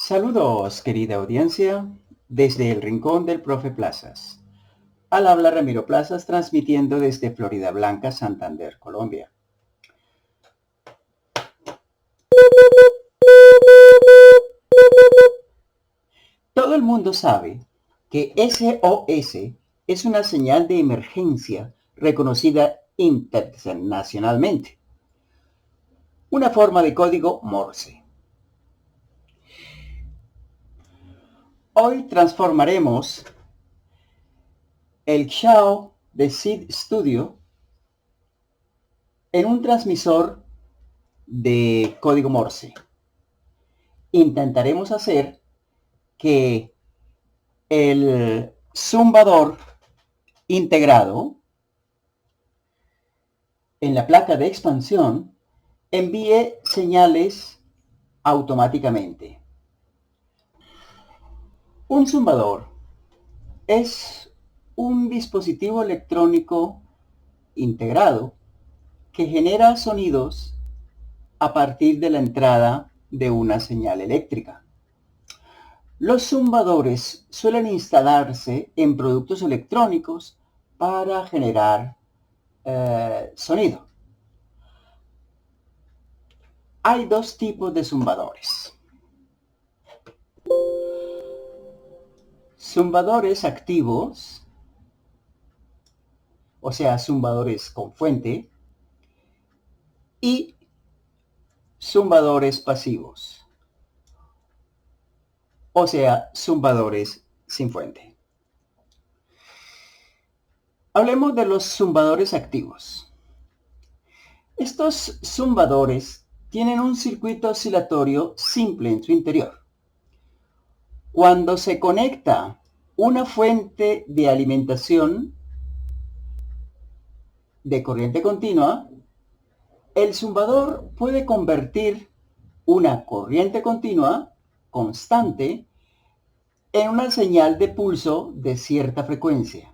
Saludos, querida audiencia, desde el rincón del profe Plazas. Al habla Ramiro Plazas, transmitiendo desde Florida Blanca, Santander, Colombia. Todo el mundo sabe que SOS es una señal de emergencia reconocida internacionalmente, una forma de código Morse. Hoy transformaremos el Xiao de Seeed Studio en un transmisor de código Morse. Intentaremos hacer que el zumbador integrado en la placa de expansión envíe señales automáticamente. Un zumbador es un dispositivo electrónico integrado que genera sonidos a partir de la entrada de una señal eléctrica. Los zumbadores suelen instalarse en productos electrónicos para generar sonido. Hay dos tipos de zumbadores. Zumbadores activos, o sea, zumbadores con fuente, y zumbadores pasivos, o sea, zumbadores sin fuente. Hablemos de los zumbadores activos. Estos zumbadores tienen un circuito oscilatorio simple en su interior. Cuando se conecta una fuente de alimentación de corriente continua, el zumbador puede convertir una corriente continua constante en una señal de pulso de cierta frecuencia,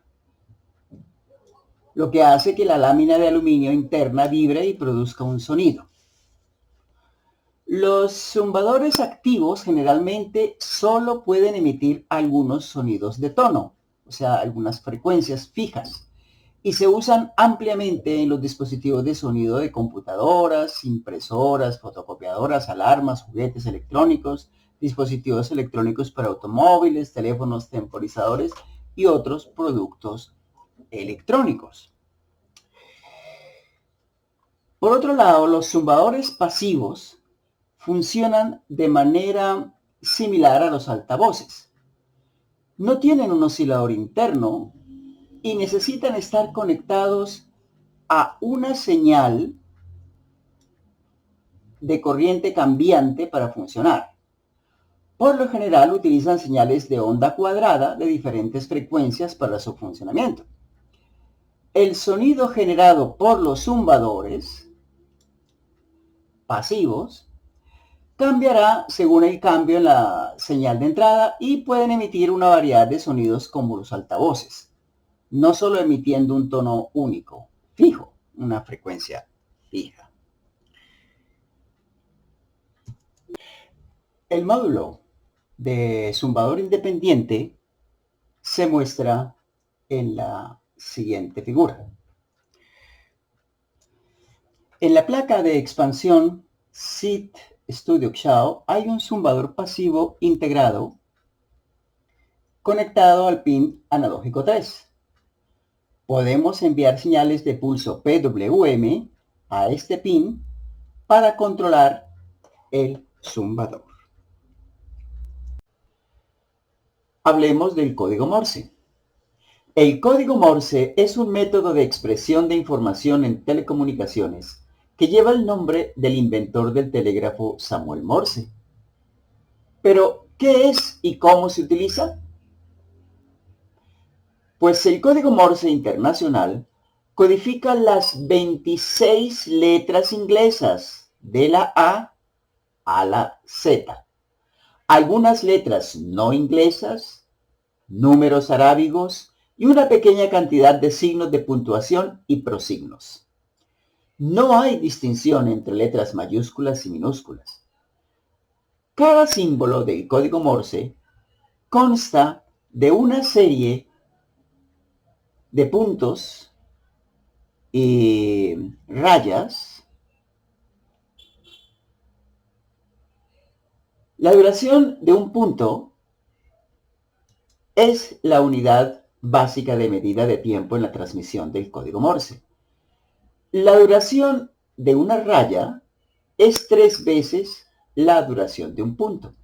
lo que hace que la lámina de aluminio interna vibre y produzca un sonido. Los zumbadores activos generalmente solo pueden emitir algunos sonidos de tono, o sea, algunas frecuencias fijas, y se usan ampliamente en los dispositivos de sonido de computadoras, impresoras, fotocopiadoras, alarmas, juguetes electrónicos, dispositivos electrónicos para automóviles, teléfonos temporizadores y otros productos electrónicos. Por otro lado, los zumbadores pasivos funcionan de manera similar a los altavoces. No tienen un oscilador interno y necesitan estar conectados a una señal de corriente cambiante para funcionar. Por lo general utilizan señales de onda cuadrada de diferentes frecuencias para su funcionamiento. El sonido generado por los zumbadores pasivos cambiará según el cambio en la señal de entrada y pueden emitir una variedad de sonidos como los altavoces, no solo emitiendo un tono único, fijo, una frecuencia fija. El módulo de zumbador independiente se muestra en la siguiente figura. En la placa de expansión Seeed Studio Xiao hay un zumbador pasivo integrado conectado al pin analógico 3. Podemos enviar señales de pulso PWM a este pin para controlar el zumbador. Hablemos del código Morse. El código Morse es un método de expresión de información en telecomunicaciones que lleva el nombre del inventor del telégrafo Samuel Morse. Pero, ¿qué es y cómo se utiliza? Pues el código Morse internacional codifica las 26 letras inglesas de la A a la Z. Algunas letras no inglesas, números arábigos y una pequeña cantidad de signos de puntuación y prosignos. No hay distinción entre letras mayúsculas y minúsculas. Cada símbolo del código Morse consta de una serie de puntos y rayas. La duración de un punto es la unidad básica de medida de tiempo en la transmisión del código Morse. La duración de una raya es 3 veces la duración de un punto.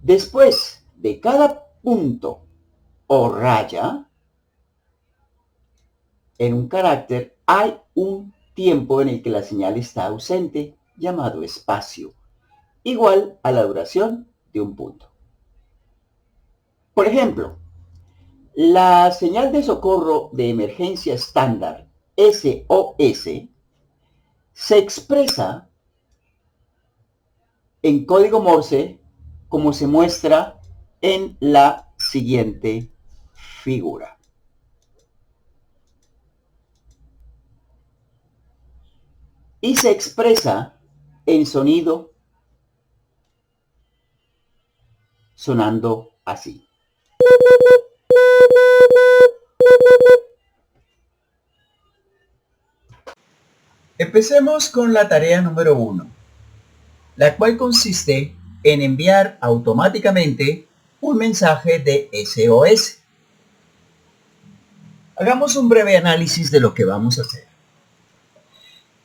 Después de cada punto o raya en un carácter hay un tiempo en el que la señal está ausente, llamado espacio, igual a la duración de un punto. Por ejemplo, la señal de socorro de emergencia estándar SOS se expresa en código Morse como se muestra en la siguiente figura. Y se expresa en sonido sonando así. Empecemos con la tarea número 1, la cual consiste en enviar automáticamente un mensaje de SOS. Hagamos un breve análisis de lo que vamos a hacer.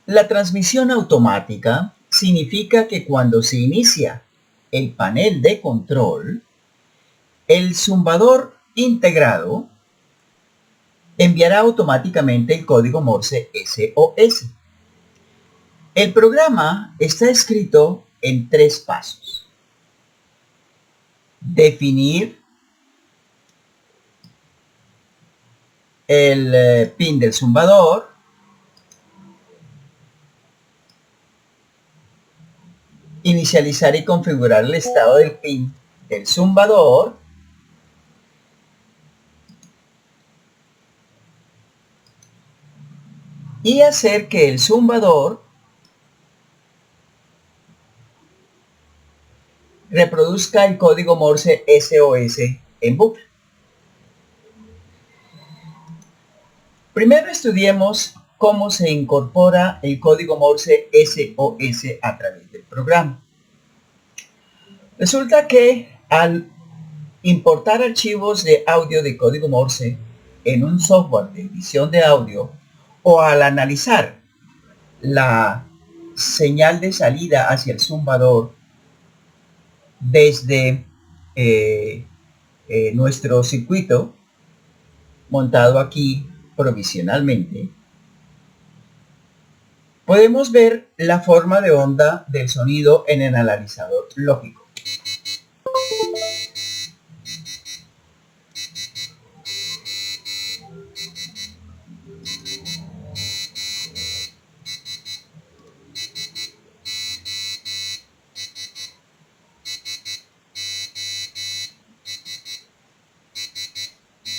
La transmisión automática significa que cuando se inicia el panel de control, el zumbador integrado enviará automáticamente el código Morse SOS. El programa está escrito en 3 pasos. Definir el pin del zumbador, inicializar y configurar el estado del pin del zumbador, y hacer que el zumbador reproduzca el código Morse SOS en bucle. Primero estudiemos cómo se incorpora el código Morse SOS a través del programa. Resulta que al importar archivos de audio de código Morse en un software de edición de audio o al analizar la señal de salida hacia el zumbador desde nuestro circuito montado aquí provisionalmente, podemos ver la forma de onda del sonido en el analizador lógico.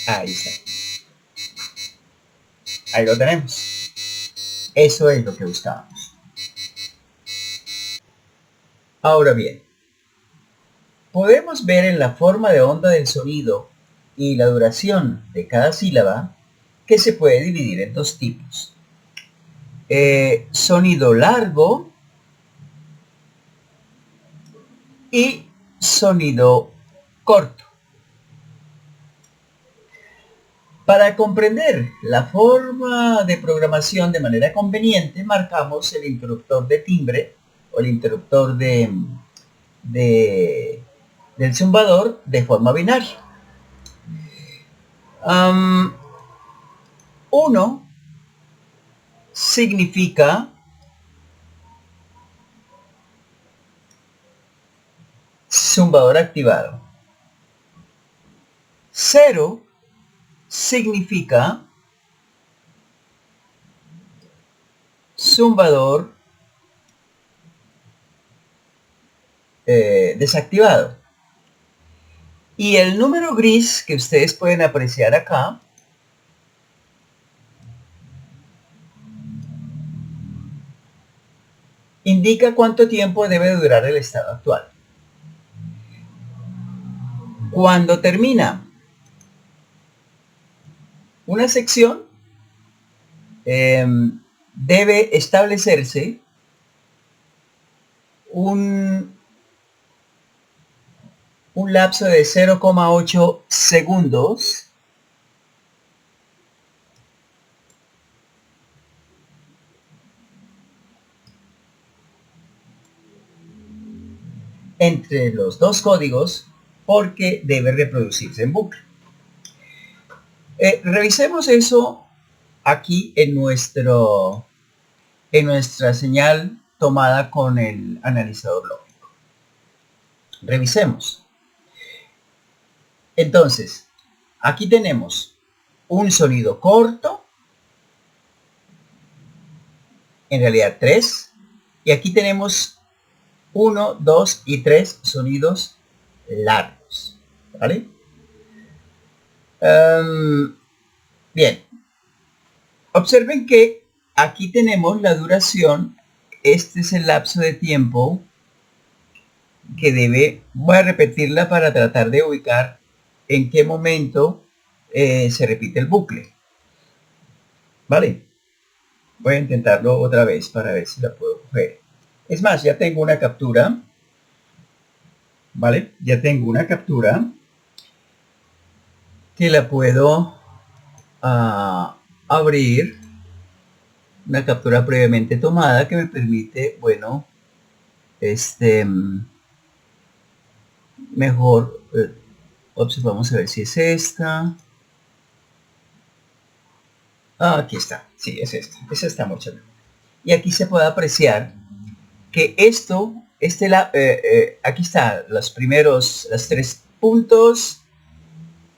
Ahí está. Ahí lo tenemos. Eso es lo que buscábamos. Ahora bien, podemos ver en la forma de onda del sonido y la duración de cada sílaba que se puede dividir en 2 tipos. Sonido largo y sonido corto. Para comprender la forma de programación de manera conveniente, marcamos el interruptor de timbre o el interruptor del zumbador de forma binaria. 1 significa zumbador activado. 0 significa zumbador desactivado. Y el número gris que ustedes pueden apreciar acá indica cuánto tiempo debe durar el estado actual. Cuando termina una sección, debe establecerse un lapso de 0,8 segundos entre los dos códigos porque debe reproducirse en bucle. Revisemos eso aquí en nuestra señal tomada con el analizador lógico. Revisemos. Entonces, aquí tenemos un sonido corto, en realidad 3, y aquí tenemos 1, 2 y 3 sonidos largos, ¿vale? Bien, observen que aquí tenemos la duración. Este es el lapso de tiempo que voy a repetirla para tratar de ubicar en qué momento se repite el bucle, ¿vale? Voy a intentarlo otra vez para ver si la puedo coger. Es más, ya tengo una captura, ¿vale? Ya tengo una captura que la puedo abrir, una captura previamente tomada que me permite, bueno, mejor observamos a ver si es esta. Aquí está, sí, es esta está mucho mejor. Y aquí se puede apreciar que aquí está los tres puntos,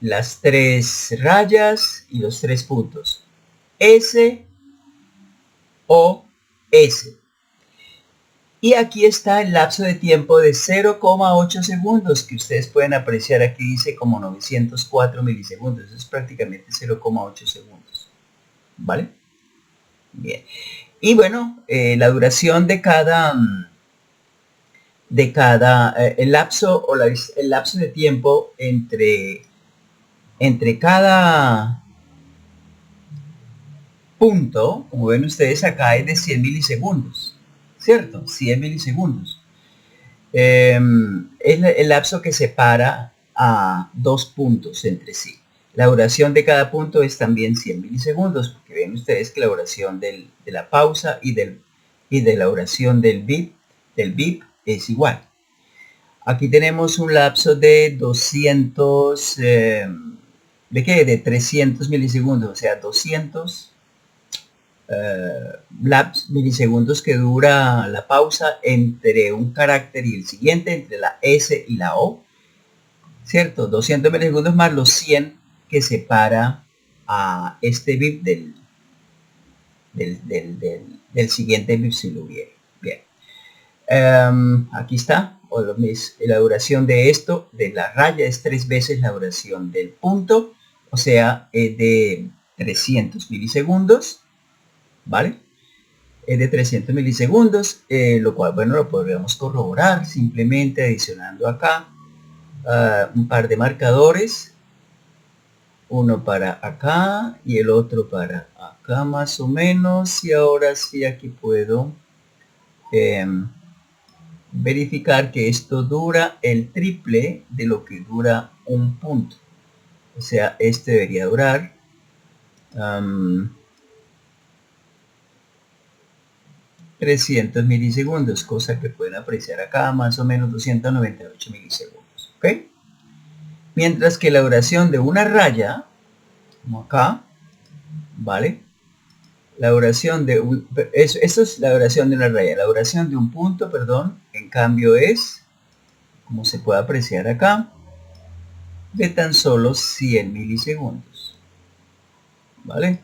las tres rayas y los tres puntos. S, O, S. Y aquí está el lapso de tiempo de 0,8 segundos que ustedes pueden apreciar. Aquí dice como 904 milisegundos. Eso es prácticamente 0,8 segundos. ¿Vale? Bien. Y bueno, la duración de cada el lapso de tiempo entre cada punto, como ven ustedes acá, es de 100 milisegundos, ¿cierto? 100 milisegundos. Es el lapso que separa a dos puntos entre sí. La duración de cada punto es también 100 milisegundos, porque ven ustedes que la duración de la pausa y de la duración del bip es igual. Aquí tenemos un lapso de 200, ¿de 300 milisegundos, o sea, 200 milisegundos que dura la pausa entre un carácter y el siguiente, entre la S y la O, ¿cierto? 200 milisegundos más los 100 que separa a este bip del siguiente bip si lo hubiera. Bien. Aquí está. La duración de esto, de la raya, es 3 veces la duración del punto, o sea, es de 300 milisegundos, ¿vale? Es de 300 milisegundos, lo cual, bueno, lo podríamos corroborar simplemente adicionando acá un par de marcadores, uno para acá y el otro para acá más o menos, y ahora sí aquí puedo verificar que esto dura el triple de lo que dura un punto. O sea, este debería durar 300 milisegundos, cosa que pueden apreciar acá, más o menos 298 milisegundos. ¿Ok? Mientras que la duración de una raya, como acá, ¿vale? La duración de esto es la duración de una raya. La duración de un punto, perdón, en cambio es, como se puede apreciar acá, de tan solo 100 milisegundos. ¿Vale?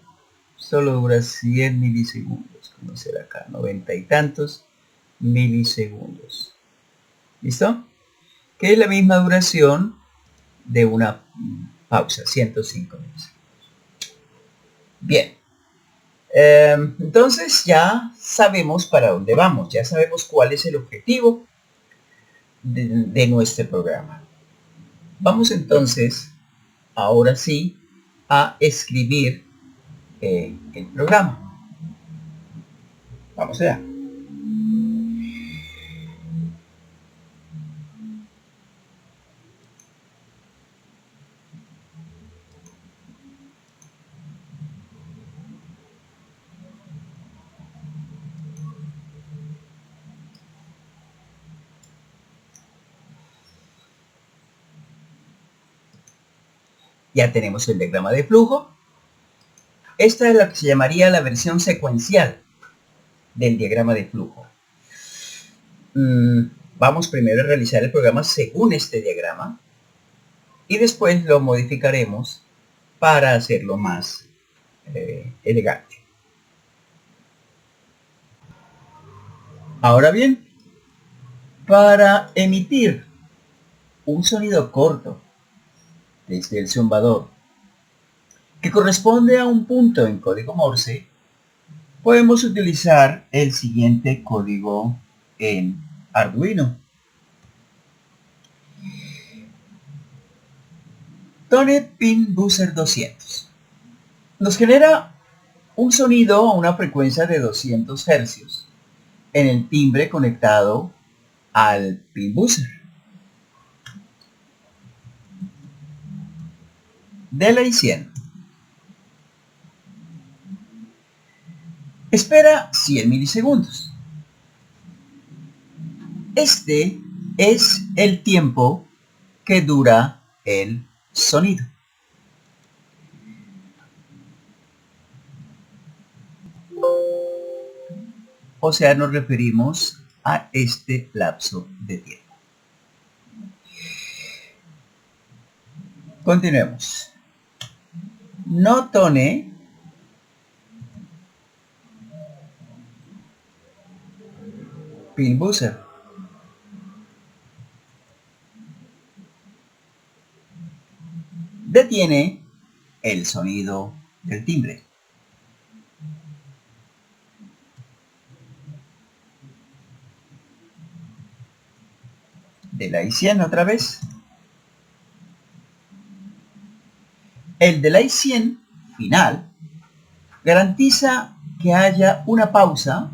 Solo dura 100 milisegundos. Como será acá, 90 y tantos milisegundos. ¿Listo? Que es la misma duración de una pausa, 105 milisegundos. Bien. Entonces ya sabemos para dónde vamos, ya sabemos cuál es el objetivo de nuestro programa. Vamos entonces, ahora sí, a escribir el programa. Vamos allá. Ya tenemos el diagrama de flujo. Esta es la que se llamaría la versión secuencial del diagrama de flujo. Vamos primero a realizar el programa según este diagrama y después lo modificaremos para hacerlo más elegante. Ahora bien, para emitir un sonido corto desde el zumbador que corresponde a un punto en código Morse, podemos utilizar el siguiente código en Arduino. Tone Pin Buzzer 200 nos genera un sonido a una frecuencia de 200 Hz en el timbre conectado al pin buzzer. Delay 100. Espera 100 milisegundos. Este es el tiempo que dura el sonido. O sea, nos referimos a este lapso de tiempo. Continuemos. No tone pin buzzer. Detiene el sonido del timbre. Delay 100 otra vez. El delay 100 final garantiza que haya una pausa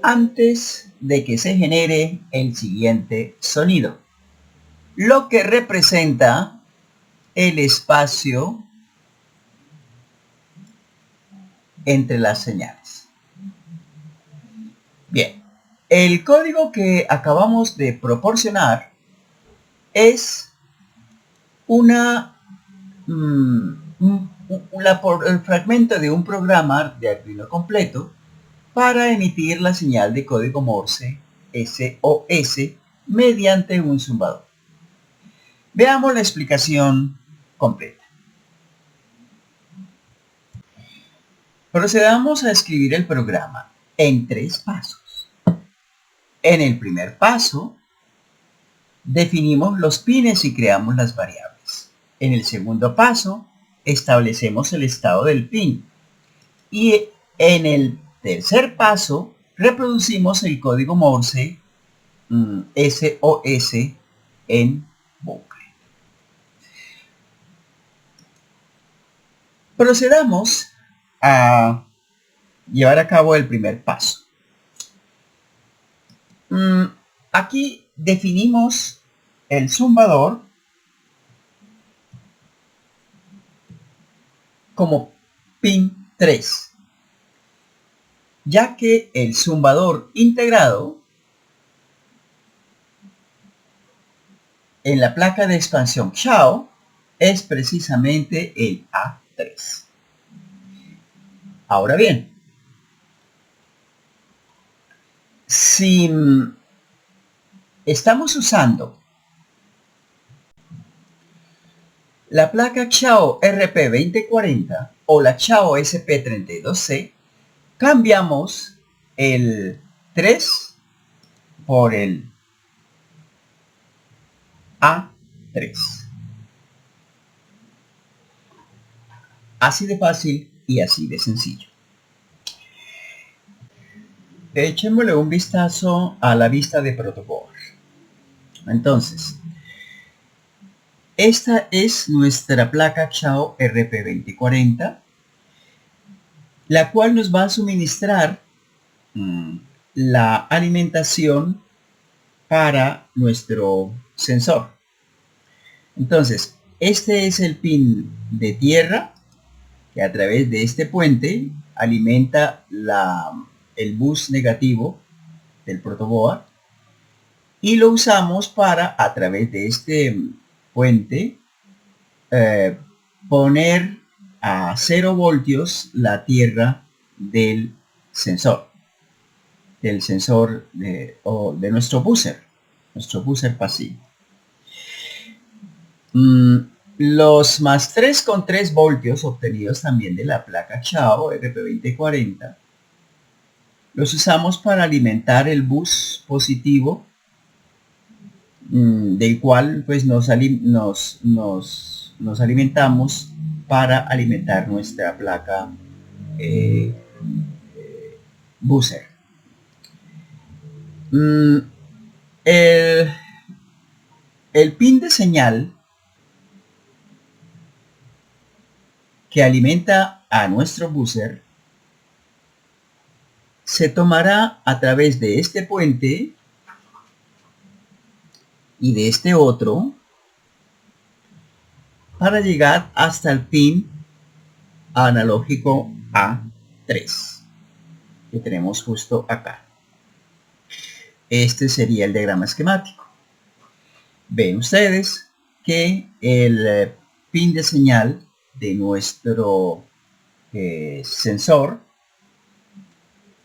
antes de que se genere el siguiente sonido, lo que representa el espacio entre las señales. Bien, el código que acabamos de proporcionar es el fragmento de un programa de Arduino completo para emitir la señal de código Morse SOS mediante un zumbador. Veamos la explicación completa. Procedamos a escribir el programa en 3 pasos. En el primer paso, definimos los pines y creamos las variables. En el segundo paso, establecemos el estado del pin. Y en el tercer paso, reproducimos el código Morse SOS en bucle. Procedamos a llevar a cabo el primer paso. Aquí definimos el zumbador como pin 3, ya que el zumbador integrado en la placa de expansión Xiao es precisamente el A3. Ahora bien, si estamos usando la placa Xiao RP2040 o la Xiao SP32C, cambiamos el 3 por el A3. Así de fácil y así de sencillo. Echémosle un vistazo a la vista de protoboard. Entonces, esta es nuestra placa Chao RP2040, la cual nos va a suministrar la alimentación para nuestro sensor. Entonces, este es el pin de tierra que a través de este puente alimenta el bus negativo del protoboard, y lo usamos para, a través de este puente, poner a 0 voltios la tierra del sensor de nuestro buzzer pasivo. Los más 3,3 voltios obtenidos también de la placa Chao RP2040 los usamos para alimentar el bus positivo, del cual pues nos alimentamos para alimentar nuestra placa buzzer. El pin de señal que alimenta a nuestro buzzer se tomará a través de este puente y de este otro para llegar hasta el pin analógico A3 que tenemos justo acá. Este sería el diagrama esquemático. Ven ustedes que el pin de señal de nuestro sensor,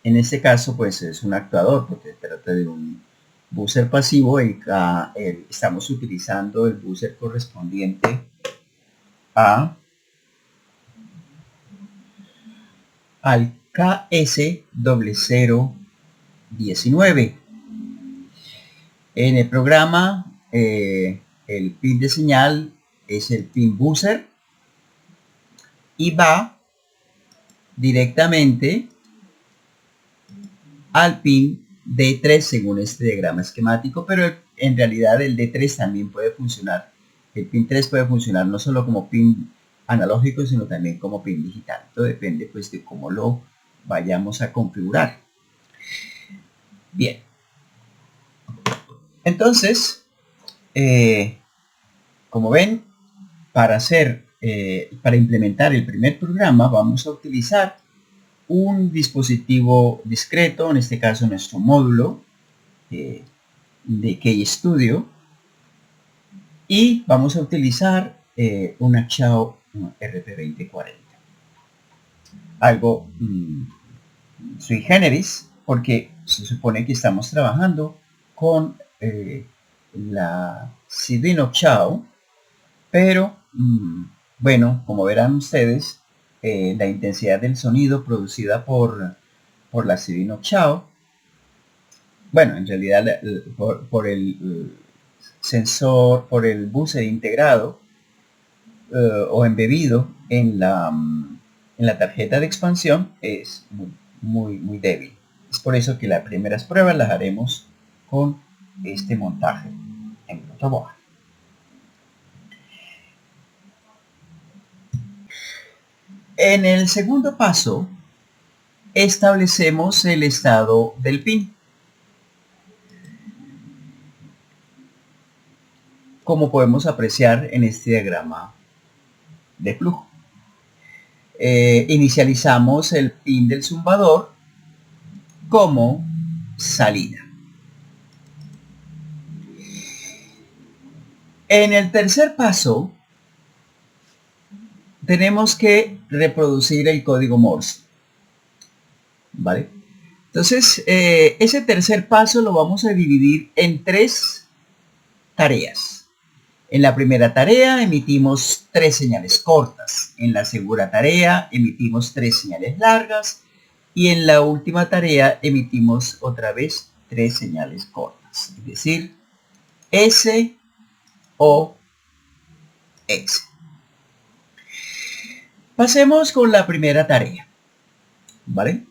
en este caso pues es un actuador porque se trata de un buzzer pasivo, estamos utilizando el buzzer correspondiente al KS0019. En el programa el pin de señal es el pin buzzer y va directamente al pin D3 según este diagrama esquemático, pero en realidad el D3 también puede funcionar. El pin 3 puede funcionar no solo como pin analógico, sino también como pin digital. Todo depende pues de cómo lo vayamos a configurar. Bien. Entonces, como ven, para implementar el primer programa vamos a utilizar un dispositivo discreto, en este caso nuestro módulo de KStudio, y vamos a utilizar una Chao RP2040. Algo sui generis, porque se supone que estamos trabajando con la Arduino Chao, pero bueno, como verán ustedes, la intensidad del sonido producida por la Arduino Chao, bueno, en realidad por el sensor, por el buzzer integrado o embebido en la tarjeta de expansión, es muy débil. Es por eso que las primeras pruebas las haremos con este montaje en protoboard. En el segundo paso establecemos el estado del pin. Como podemos apreciar en este diagrama de flujo. Inicializamos el pin del zumbador como salida. En el tercer paso tenemos que reproducir el código Morse, ¿vale? Entonces, ese tercer paso lo vamos a dividir en 3 tareas. En la primera tarea emitimos 3 señales cortas. En la segunda tarea emitimos 3 señales largas. Y en la última tarea emitimos otra vez 3 señales cortas. Es decir, S, O, X. Pasemos con la primera tarea, ¿vale?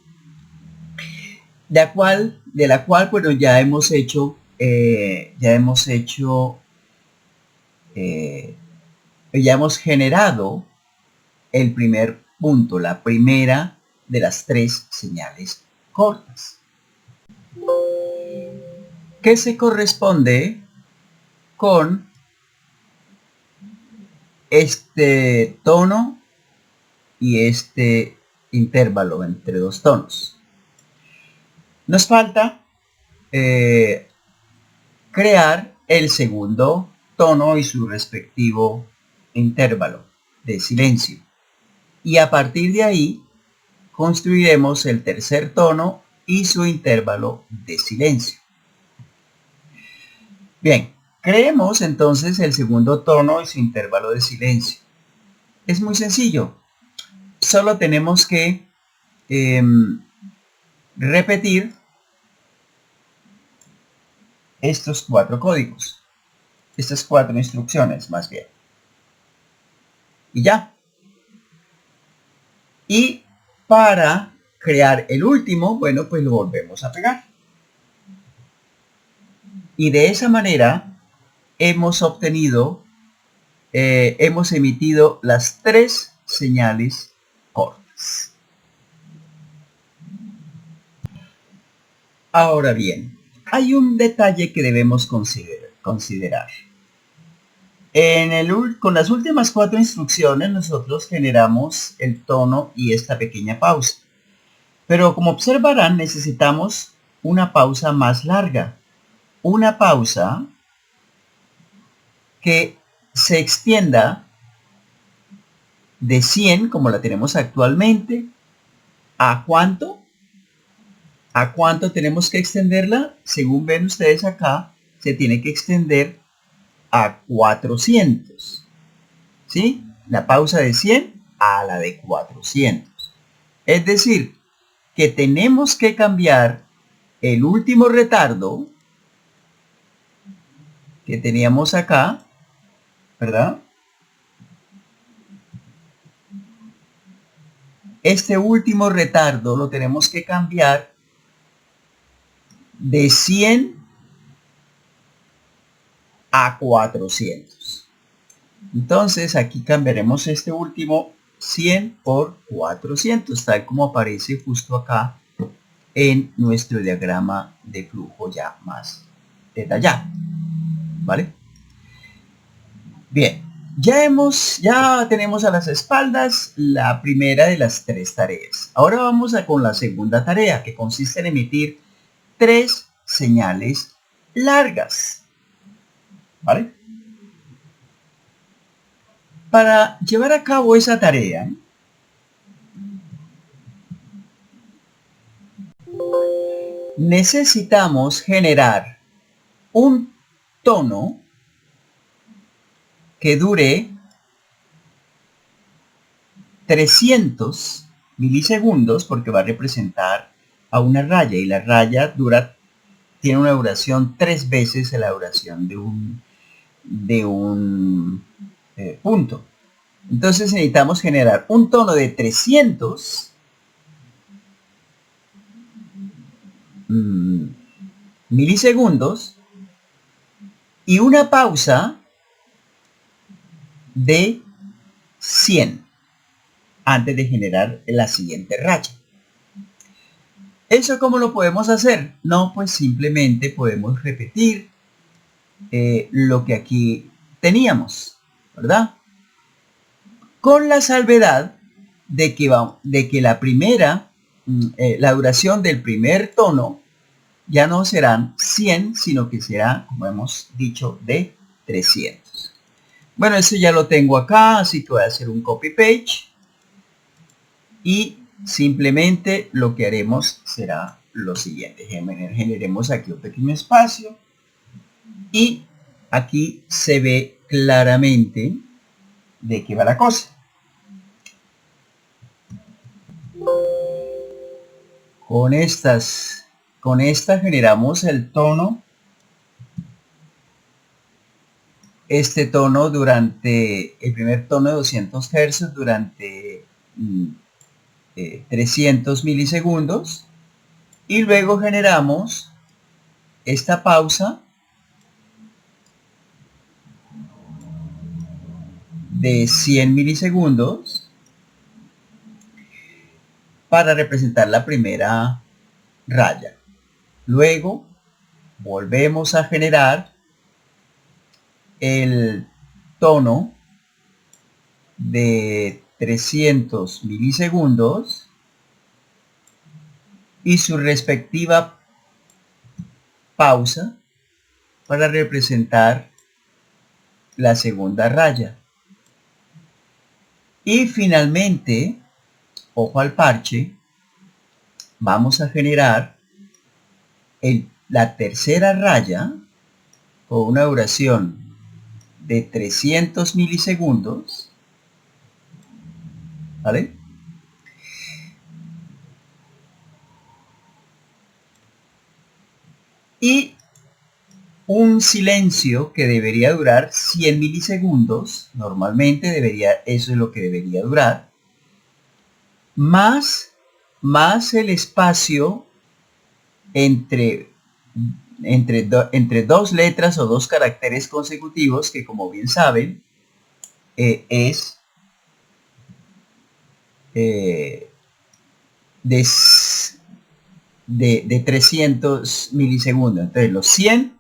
De la cual, bueno, ya hemos generado el primer punto, la primera de las tres señales cortas, que se corresponde con este tono y este intervalo entre dos tonos. Nos falta crear el segundo tono y su respectivo intervalo de silencio. Y a partir de ahí construiremos el tercer tono y su intervalo de silencio. Bien, creemos entonces el segundo tono y su intervalo de silencio. Es muy sencillo. Solo tenemos que repetir estos cuatro códigos, estas cuatro instrucciones más bien. Y ya. Y para crear el último, bueno, pues lo volvemos a pegar. Y de esa manera hemos obtenido, hemos emitido las tres señales cortas. Ahora bien, hay un detalle que debemos considerar. Con las últimas cuatro instrucciones nosotros generamos el tono y esta pequeña pausa. Pero como observarán, necesitamos una pausa más larga. Una pausa que se extienda de 100, como la tenemos actualmente, ¿a cuánto? ¿A cuánto tenemos que extenderla? Según ven ustedes acá, se tiene que extender a 400. ¿Sí? La pausa de 100 a la de 400. Es decir, que tenemos que cambiar el último retardo que teníamos acá, ¿verdad? Este último retardo lo tenemos que cambiar de 100 a 400. Entonces aquí cambiaremos este último 100 por 400, tal como aparece justo acá en nuestro diagrama de flujo ya más detallado, ¿vale? Bien, ya tenemos a las espaldas la primera de las tres tareas. Ahora vamos con la segunda tarea, que consiste en emitir tres señales largas, ¿vale? Para llevar a cabo esa tarea, necesitamos generar un tono que dure 300 milisegundos, porque va a representar a una raya, y la raya tiene una duración 3 veces la duración de un punto. Entonces necesitamos generar un tono de 300 milisegundos y una pausa de 100 antes de generar la siguiente raya. ¿Eso cómo lo podemos hacer? No, pues simplemente podemos repetir lo que aquí teníamos, ¿verdad? Con la salvedad de que la duración del primer tono ya no serán 100, sino que será, como hemos dicho, de 300. Bueno, eso ya lo tengo acá, así que voy a hacer un copy-paste y simplemente lo que haremos será lo siguiente. Generemos aquí un pequeño espacio y aquí se ve claramente de qué va la cosa. Con esta generamos el tono, el primer tono de 200 Hz durante 300 milisegundos y luego generamos esta pausa de 100 milisegundos para representar la primera raya. Luego volvemos a generar el tono de 300 milisegundos y su respectiva pausa para representar la segunda raya. Y finalmente, ojo al parche, vamos a generar la tercera raya con una duración de 300 milisegundos, ¿vale? Y un silencio que debería durar 100 milisegundos, normalmente eso es lo que debería durar, más el espacio entre dos letras o dos caracteres consecutivos, que como bien saben, es de 300 milisegundos. Entonces los 100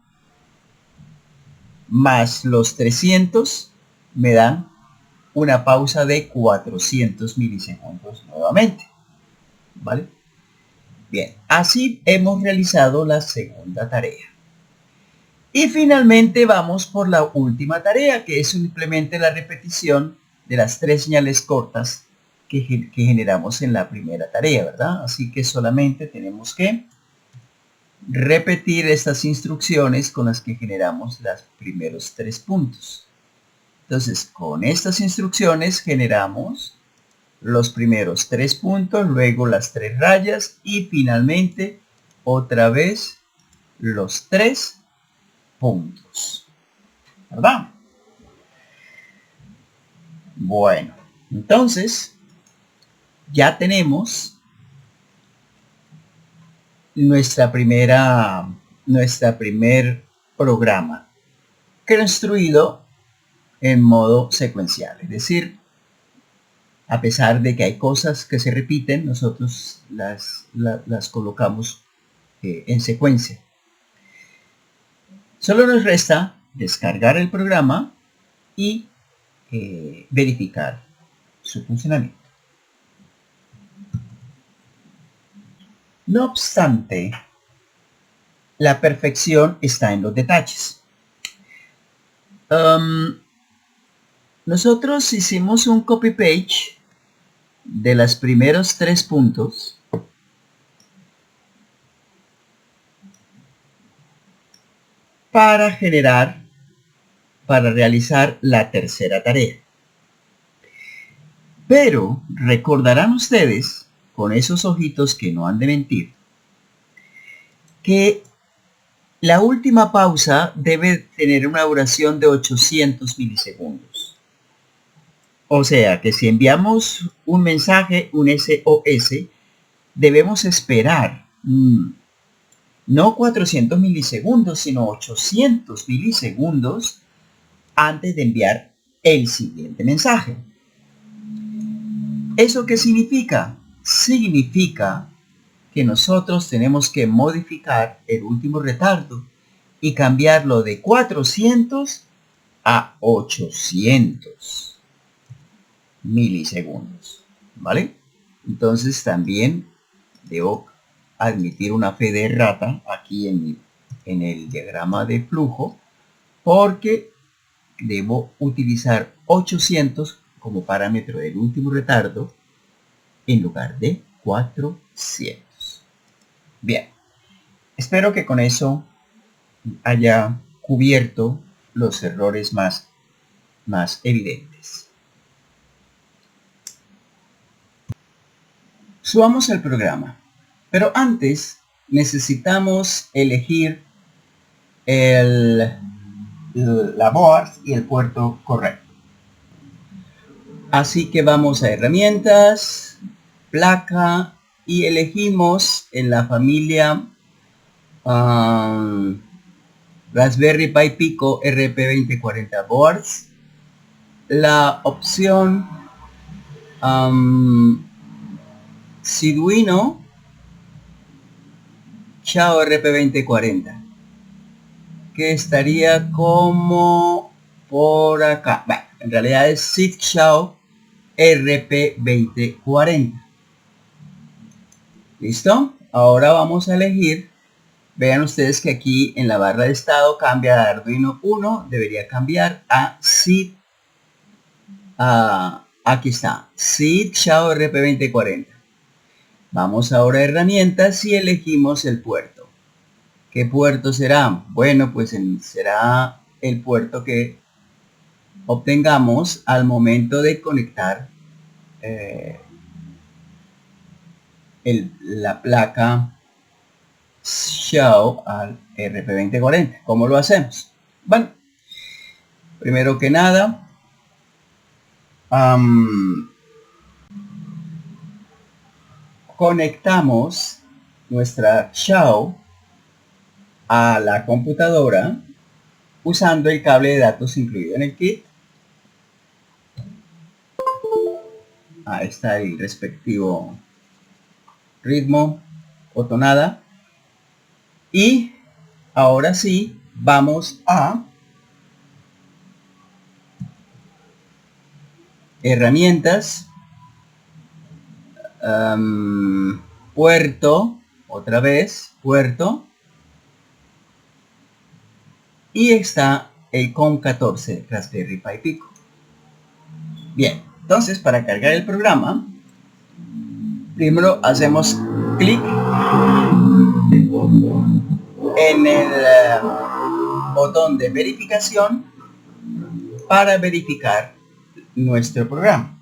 más los 300 me dan una pausa de 400 milisegundos nuevamente, ¿vale? Bien, así hemos realizado la segunda tarea. Y finalmente vamos por la última tarea, que es simplemente la repetición de las 3 señales cortas que generamos en la primera tarea, ¿verdad? Así que solamente tenemos que repetir estas instrucciones con las que generamos los primeros 3 puntos. Entonces, con estas instrucciones generamos los primeros 3 puntos, luego las 3 rayas y finalmente otra vez los 3 puntos, ¿verdad? Bueno, entonces ya tenemos nuestra primer programa construido en modo secuencial, es decir, a pesar de que hay cosas que se repiten, nosotros las colocamos en secuencia. Solo nos resta descargar el programa y verificar su funcionamiento. No obstante, la perfección está en los detalles. Nosotros hicimos un copy-paste de los primeros 3 puntos para realizar la tercera tarea. Pero recordarán ustedes, con esos ojitos que no han de mentir, que la última pausa debe tener una duración de 800 milisegundos. O sea que si enviamos un mensaje, un SOS, debemos esperar no 400 milisegundos, sino 800 milisegundos antes de enviar el siguiente mensaje. ¿Eso qué significa? Significa que nosotros tenemos que modificar el último retardo y cambiarlo de 400 a 800 milisegundos, ¿vale? Entonces también debo admitir una fe de errata aquí en el diagrama de flujo, porque debo utilizar 800 como parámetro del último retardo en lugar de 400. Bien, espero que con eso haya cubierto los errores más evidentes. Subamos el programa, pero antes necesitamos elegir la board y el puerto correcto. Así que vamos a herramientas, placa, y elegimos en la familia Raspberry Pi Pico RP2040 Boards la opción Arduino Xiao RP2040, que estaría como por acá. Bueno, en realidad es SID Xiao RP2040. ¿Listo? Ahora vamos a elegir. Vean ustedes que aquí en la barra de estado cambia de Arduino 1, debería cambiar a SID. Aquí está, SID Xiao RP2040. Vamos ahora a herramientas y elegimos el puerto. ¿Qué puerto será? Bueno, pues será el puerto que obtengamos al momento de conectar la placa Xiao al RP2040. ¿Cómo lo hacemos? Bueno, primero que nada, conectamos nuestra Xiao a la computadora usando el cable de datos incluido en el kit. Ahí está el respectivo ritmo o tonada. Y ahora sí, vamos a herramientas, puerto, otra vez, puerto, y está el COM14 Raspberry Pi Pico. Bien, entonces para cargar el programa, primero hacemos clic en el botón de verificación para verificar nuestro programa.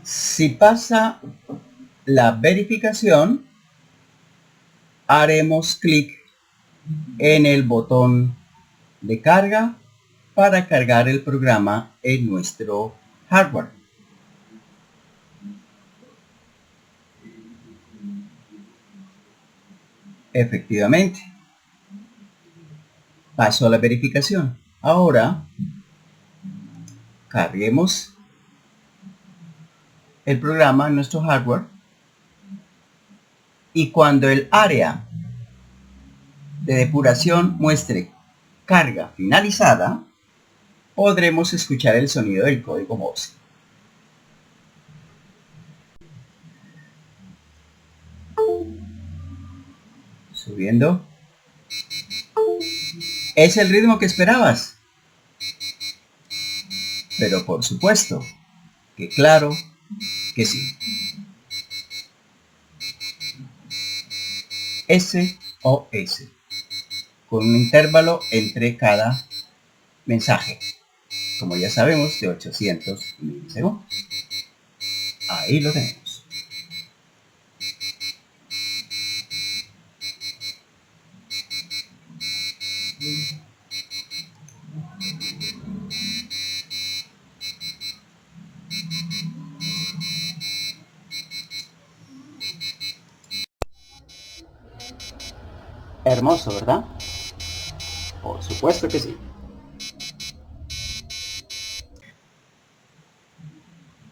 Si pasa la verificación, haremos clic en el botón de carga para cargar el programa en nuestro hardware. Efectivamente, pasó la verificación. Ahora carguemos el programa en nuestro hardware y cuando el área de depuración muestre carga finalizada, podremos escuchar el sonido del código Morse. Subiendo. ¿Es el ritmo que esperabas? Pero por supuesto que claro que sí. SOS, con un intervalo entre cada mensaje, como ya sabemos, de 800 milisegundos. Ahí lo tenemos. Hermoso, ¿verdad? Por supuesto que sí.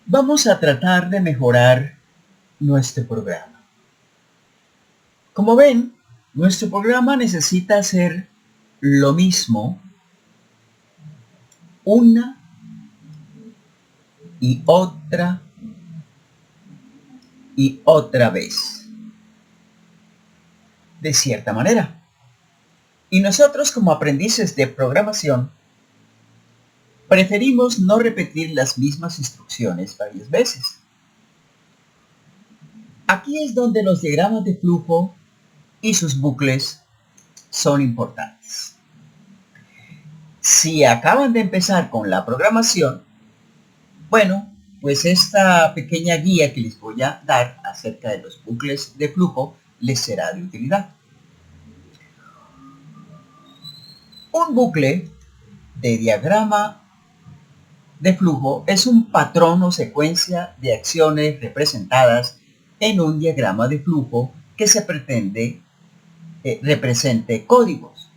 Vamos a tratar de mejorar nuestro programa. Como ven, nuestro programa necesita hacer lo mismo una y otra vez, de cierta manera. Y nosotros, como aprendices de programación, preferimos no repetir las mismas instrucciones varias veces. Aquí es donde los diagramas de flujo y sus bucles son importantes. Si acaban de empezar con la programación, bueno, pues esta pequeña guía que les voy a dar acerca de los bucles de flujo les será de utilidad. Un bucle de diagrama de flujo es un patrón o secuencia de acciones representadas en un diagrama de flujo que se pretende represente códigos,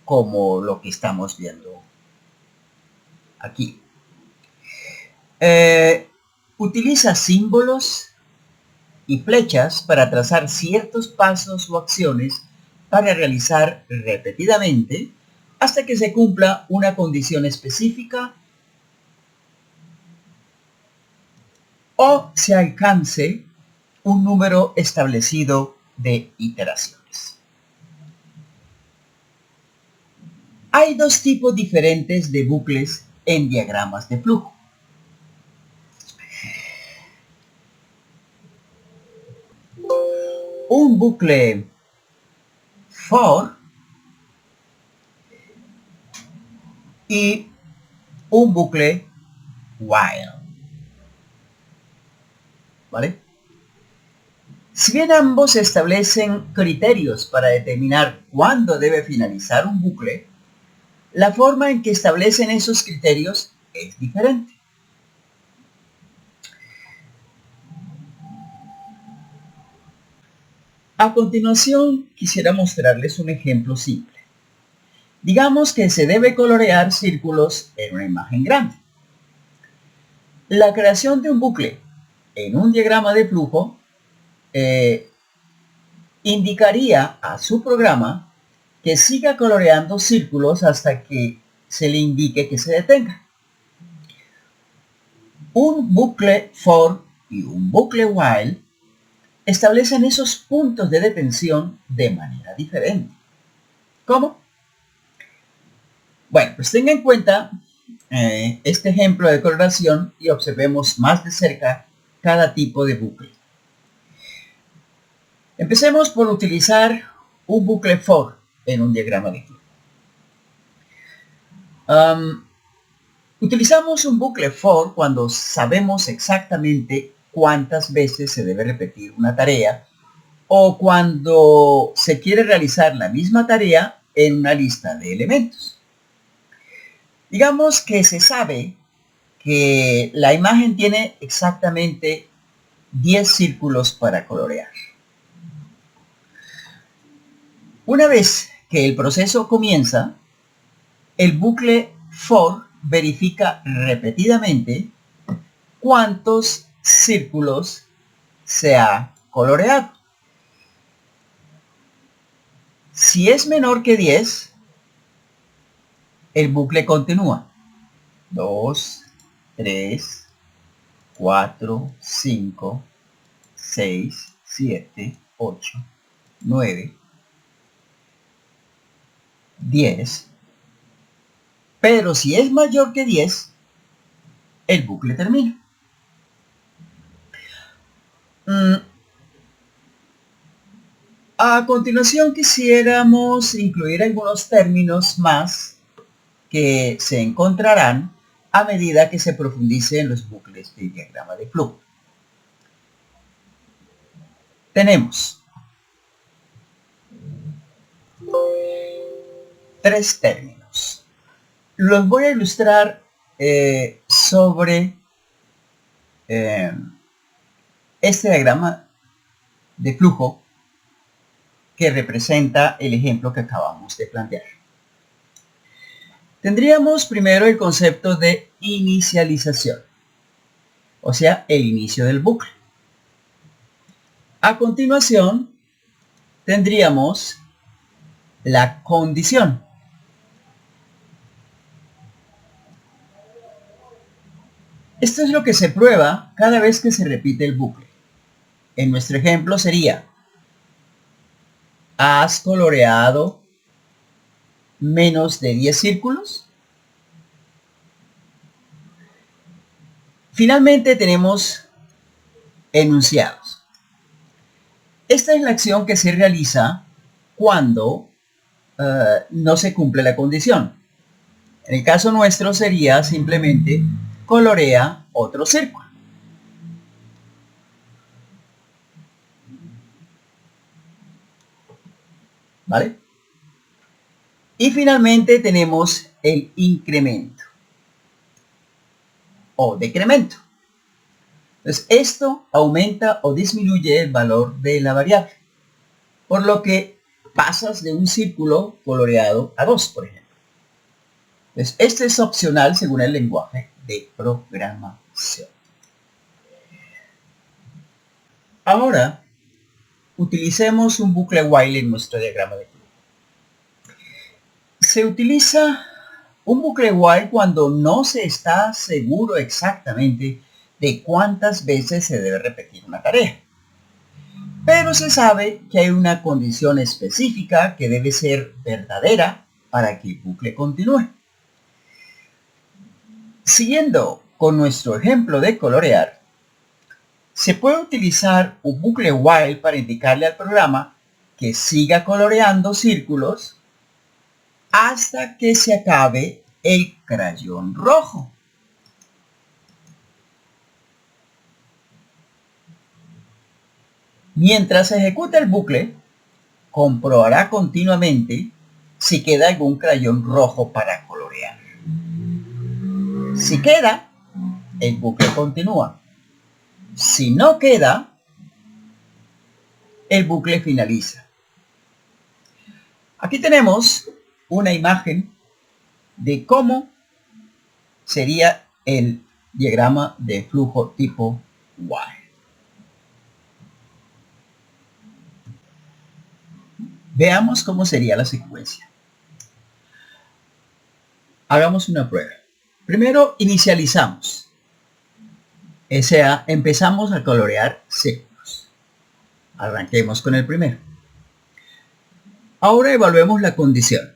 como lo que estamos viendo aquí. Utiliza símbolos y flechas para trazar ciertos pasos o acciones para realizar repetidamente hasta que se cumpla una condición específica o se alcance un número establecido de iteraciones. Hay dos tipos diferentes de bucles en diagramas de flujo. Un bucle for y un bucle while. ¿Vale? Si bien ambos establecen criterios para determinar cuándo debe finalizar un bucle, la forma en que establecen esos criterios es diferente. A continuación, quisiera mostrarles un ejemplo simple. Digamos que se debe colorear círculos en una imagen grande. La creación de un bucle en un diagrama de flujo indicaría a su programa que siga coloreando círculos hasta que se le indique que se detenga. Un bucle for y un bucle while establecen esos puntos de detención de manera diferente. ¿Cómo? Bueno, pues tenga en cuenta este ejemplo de coloración y observemos más de cerca cada tipo de bucle. Empecemos por utilizar un bucle for en un diagrama de flujo. Utilizamos un bucle for cuando sabemos exactamente cuántas veces se debe repetir una tarea o cuando se quiere realizar la misma tarea en una lista de elementos. Digamos que se sabe que la imagen tiene exactamente 10 círculos para colorear. Una vez que el proceso comienza, el bucle for verifica repetidamente cuántos círculos se ha coloreado. Si es menor que 10, el bucle continúa. 2, 3, 4, 5, 6, 7, 8, 9, 10. Pero si es mayor que 10, el bucle termina. A continuación quisiéramos incluir algunos términos más que se encontrarán a medida que se profundice en los bucles de diagrama de flujo. Tenemos 3 términos. Los voy a ilustrar sobre este diagrama de flujo que representa el ejemplo que acabamos de plantear. Tendríamos primero el concepto de inicialización, o sea, el inicio del bucle. A continuación, tendríamos la condición. Esto es lo que se prueba cada vez que se repite el bucle. En nuestro ejemplo sería: ¿has coloreado menos de 10 círculos? Finalmente tenemos enunciados. Esta es la acción que se realiza cuando no se cumple la condición. En el caso nuestro sería simplemente colorea otro círculo. ¿Vale? Y finalmente tenemos el incremento o decremento. Entonces, esto aumenta o disminuye el valor de la variable, por lo que pasas de un círculo coloreado a 2, por ejemplo. Entonces, este es opcional según el lenguaje de programación. Ahora, utilicemos un bucle while en nuestro diagrama de flujo. Se utiliza un bucle while cuando no se está seguro exactamente de cuántas veces se debe repetir una tarea. Pero se sabe que hay una condición específica que debe ser verdadera para que el bucle continúe. Siguiendo con nuestro ejemplo de colorear, se puede utilizar un bucle while para indicarle al programa que siga coloreando círculos hasta que se acabe el crayón rojo. Mientras ejecuta el bucle, comprobará continuamente si queda algún crayón rojo para colorear. Si queda, el bucle continúa. Si no queda, el bucle finaliza. Aquí tenemos una imagen de cómo sería el diagrama de flujo tipo while. Veamos cómo sería la secuencia. Hagamos una prueba. Primero inicializamos. O sea, empezamos a colorear círculos. Arranquemos con el primero. Ahora evaluemos la condición.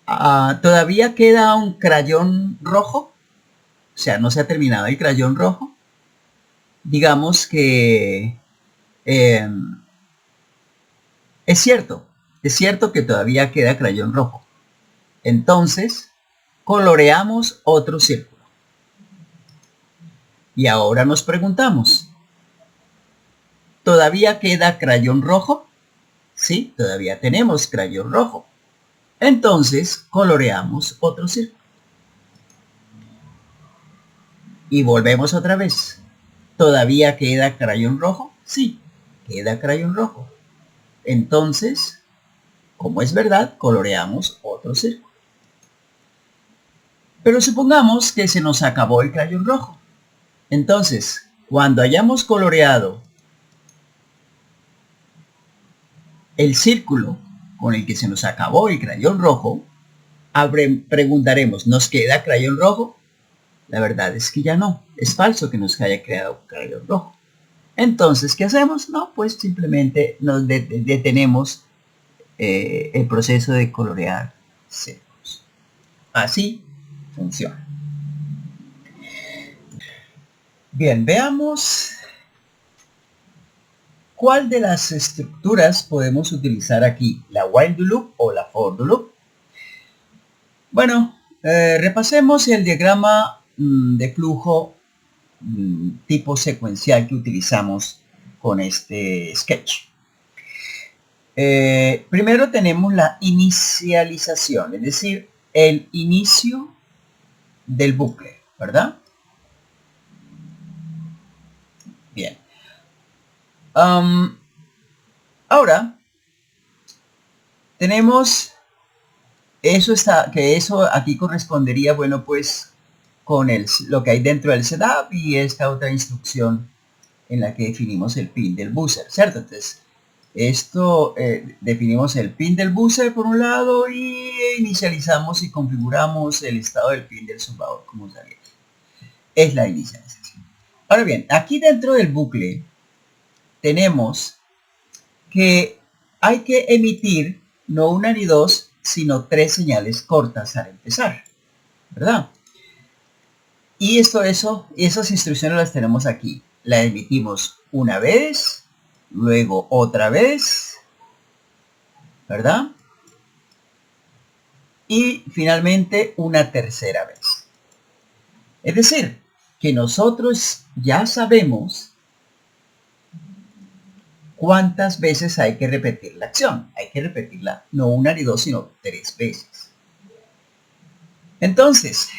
¿Todavía queda un crayón rojo? O sea, no se ha terminado el crayón rojo. Digamos que es cierto que todavía queda crayón rojo. Entonces, coloreamos otro círculo. Y ahora nos preguntamos, ¿todavía queda crayón rojo? Sí, todavía tenemos crayón rojo. Entonces, coloreamos otro círculo. Y volvemos otra vez. ¿Todavía queda crayón rojo? Sí, queda crayón rojo. Entonces, como es verdad, coloreamos otro círculo. Pero supongamos que se nos acabó el crayón rojo. Entonces, cuando hayamos coloreado el círculo con el que se nos acabó el crayón rojo, preguntaremos, ¿nos queda crayón rojo? La verdad es que ya no. Es falso que nos haya quedado crayón rojo. Entonces, ¿qué hacemos? No, pues simplemente nos detenemos el proceso de colorear círculos. Así funciona. Bien, veamos cuál de las estructuras podemos utilizar aquí, la while do loop o la for do loop. Bueno, repasemos el diagrama de flujo tipo secuencial que utilizamos con este sketch. Primero tenemos la inicialización, es decir, el inicio del bucle, ¿verdad? Bien. Ahora tenemos eso aquí correspondería, bueno, pues con lo que hay dentro del setup y esta otra instrucción en la que definimos el pin del buzzer, ¿cierto? Entonces, esto definimos el pin del buzzer por un lado y inicializamos y configuramos el estado del pin del zumbador, como sabía. Es la inicialización. Ahora bien, aquí dentro del bucle tenemos que hay que emitir no una ni dos, sino 3 señales cortas al empezar, ¿verdad? Y esas instrucciones las tenemos aquí. La emitimos una vez, luego otra vez, ¿verdad? Y finalmente una tercera vez. Es decir, que nosotros ya sabemos ¿cuántas veces hay que repetir la acción? Hay que repetirla no una ni dos, sino 3 veces. Entonces,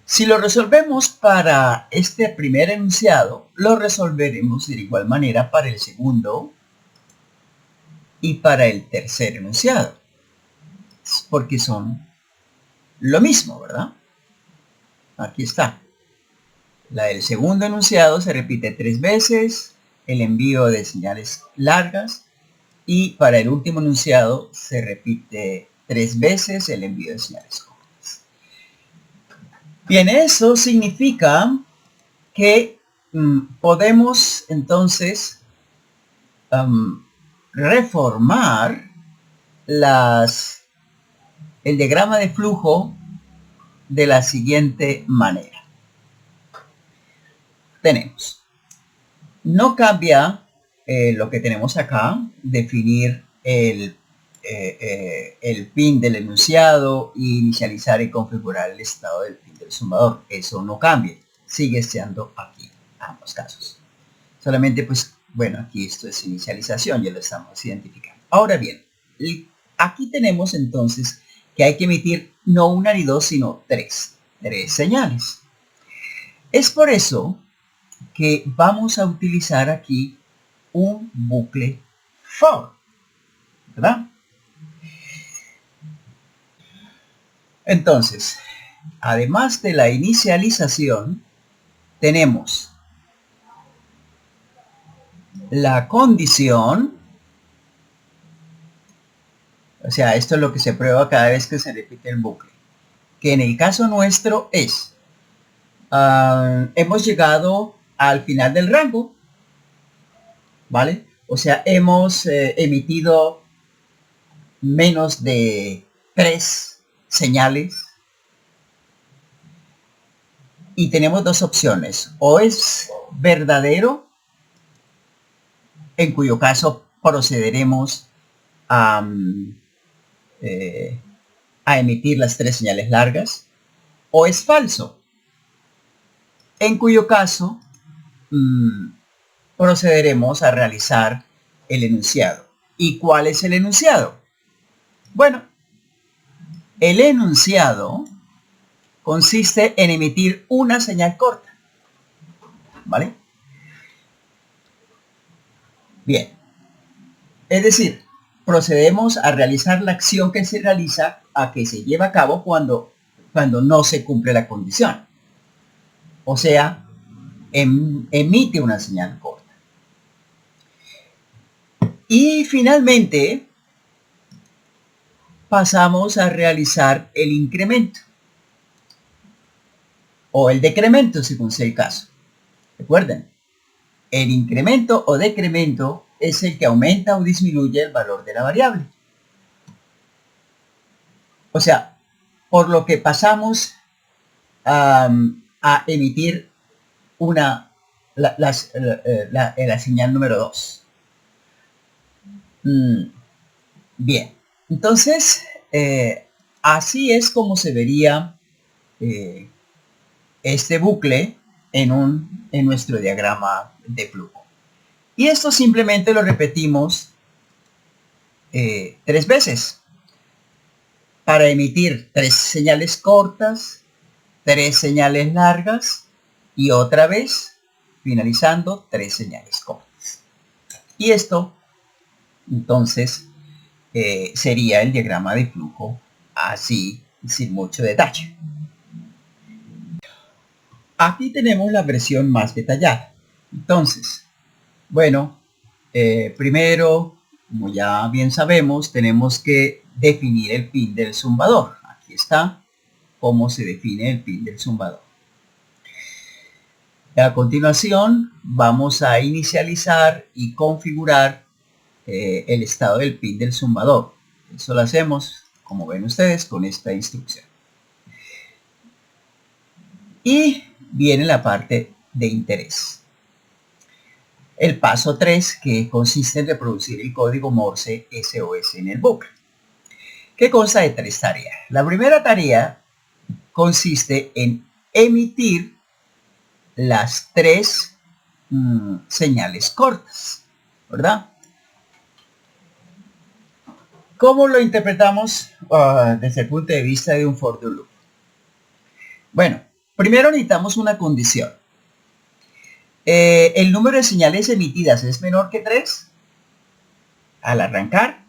si lo resolvemos para este primer enunciado, lo resolveremos de igual manera para el segundo y para el tercer enunciado, porque son lo mismo, ¿verdad? Aquí está. La del segundo enunciado se repite 3 veces, el envío de señales largas, y para el último enunciado se repite 3 veces el envío de señales cortas. Bien, eso significa que podemos entonces reformar el diagrama de flujo de la siguiente manera. Tenemos, no cambia lo que tenemos acá, definir el pin del enunciado, inicializar y configurar el estado del pin del sumador. Eso no cambia, sigue siendo aquí ambos casos. Solamente pues, bueno, aquí esto es inicialización, ya lo estamos identificando. Ahora bien, aquí tenemos entonces que hay que emitir no una ni dos, sino tres señales. Es por eso que vamos a utilizar aquí un bucle for, ¿verdad? Entonces, además de la inicialización, tenemos la condición, o sea, esto es lo que se prueba cada vez que se repite el bucle, que en el caso nuestro es, hemos llegado al final del rango, ¿vale? O sea, hemos emitido menos de 3 señales y tenemos dos opciones: o es verdadero, en cuyo caso procederemos a emitir las 3 señales largas, o es falso, en cuyo caso procederemos a realizar el enunciado. ¿Y cuál es el enunciado? Bueno, el enunciado consiste en emitir una señal corta, ¿vale? Bien, es decir, procedemos a realizar la acción que se realiza, que se lleva a cabo cuando no se cumple la condición. O sea, emite una señal corta. Y finalmente, pasamos a realizar el incremento o el decremento, según sea el caso. Recuerden, el incremento o decremento es el que aumenta o disminuye el valor de la variable. O sea, por lo que pasamos a emitir la señal número 2. Bien, entonces así es como se vería este bucle en nuestro diagrama de flujo. Y esto simplemente lo repetimos 3 veces para emitir 3 señales cortas, 3 señales largas y otra vez finalizando 3 señales cortas. Y esto entonces sería el diagrama de flujo así, sin mucho detalle. Aquí tenemos la versión más detallada. Entonces, bueno, primero, como ya bien sabemos, tenemos que definir el pin del zumbador. Aquí está cómo se define el pin del zumbador. A continuación, vamos a inicializar y configurar el estado del pin del zumbador. Eso lo hacemos, como ven ustedes, con esta instrucción. Y viene la parte de interés. El paso 3, que consiste en reproducir el código Morse SOS en el bucle, que consta de 3 tareas. La primera tarea consiste en emitir las 3 señales cortas, ¿verdad? ¿Cómo lo interpretamos desde el punto de vista de un for do loop? Bueno, primero necesitamos una condición. El número de señales emitidas es menor que 3 al arrancar,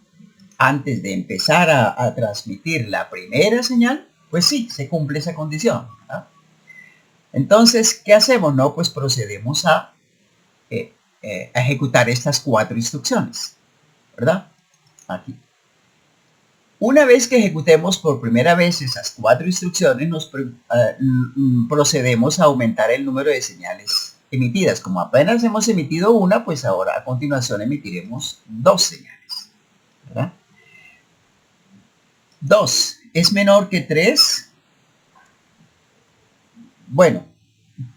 antes de empezar a transmitir la primera señal, pues sí, se cumple esa condición, ¿verdad? Entonces, ¿qué hacemos? No, pues procedemos a ejecutar estas 4 instrucciones, ¿verdad? Aquí. Una vez que ejecutemos por primera vez esas 4 instrucciones, procedemos a aumentar el número de señales emitidas. Como apenas hemos emitido una, pues ahora a continuación emitiremos 2 señales, ¿verdad? 2 es menor que 3. Bueno,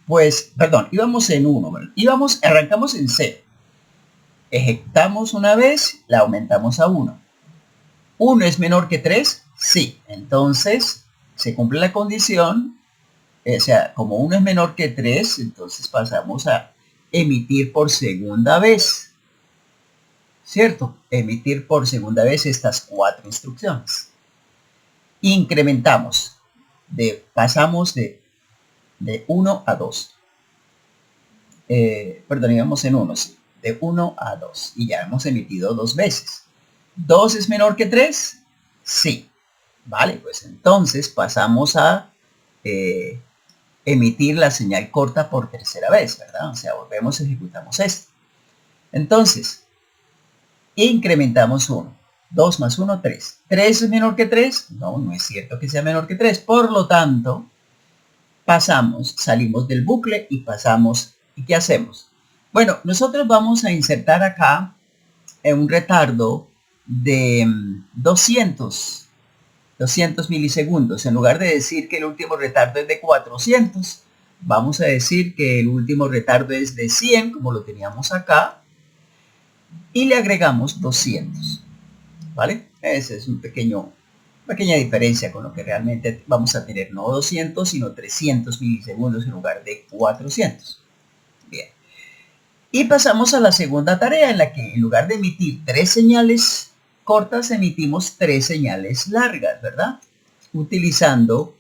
pues, perdón, íbamos en 1, ¿verdad? Arrancamos en 0. Ejecutamos una vez, la aumentamos a 1. 1 es menor que 3, sí. Entonces, se cumple la condición. O sea, como 1 es menor que 3, entonces pasamos a emitir por segunda vez. ¿Cierto? Emitir por segunda vez estas 4 instrucciones. Incrementamos. Pasamos de 1 a 2. Perdón, íbamos en 1, sí. De 1 a 2. Y ya hemos emitido 2 veces. ¿2 es menor que 3? Sí. Vale, pues entonces pasamos a emitir la señal corta por tercera vez, ¿verdad? O sea, volvemos, ejecutamos esto. Entonces, incrementamos 1. 2 más 1, 3. ¿3 es menor que 3? No, no es cierto que sea menor que 3. Por lo tanto, salimos del bucle y pasamos. ¿Y qué hacemos? Bueno, nosotros vamos a insertar acá un retardo de 200 milisegundos. En lugar de decir que el último retardo es de 400, vamos a decir que el último retardo es de 100, como lo teníamos acá, y le agregamos 200, ¿vale? Esa es una pequeña diferencia con lo que realmente vamos a tener, no 200, sino 300 milisegundos en lugar de 400. Bien. Y pasamos a la segunda tarea, en la que en lugar de emitir 3 señales cortas, emitimos 3 señales largas, ¿verdad? Utilizando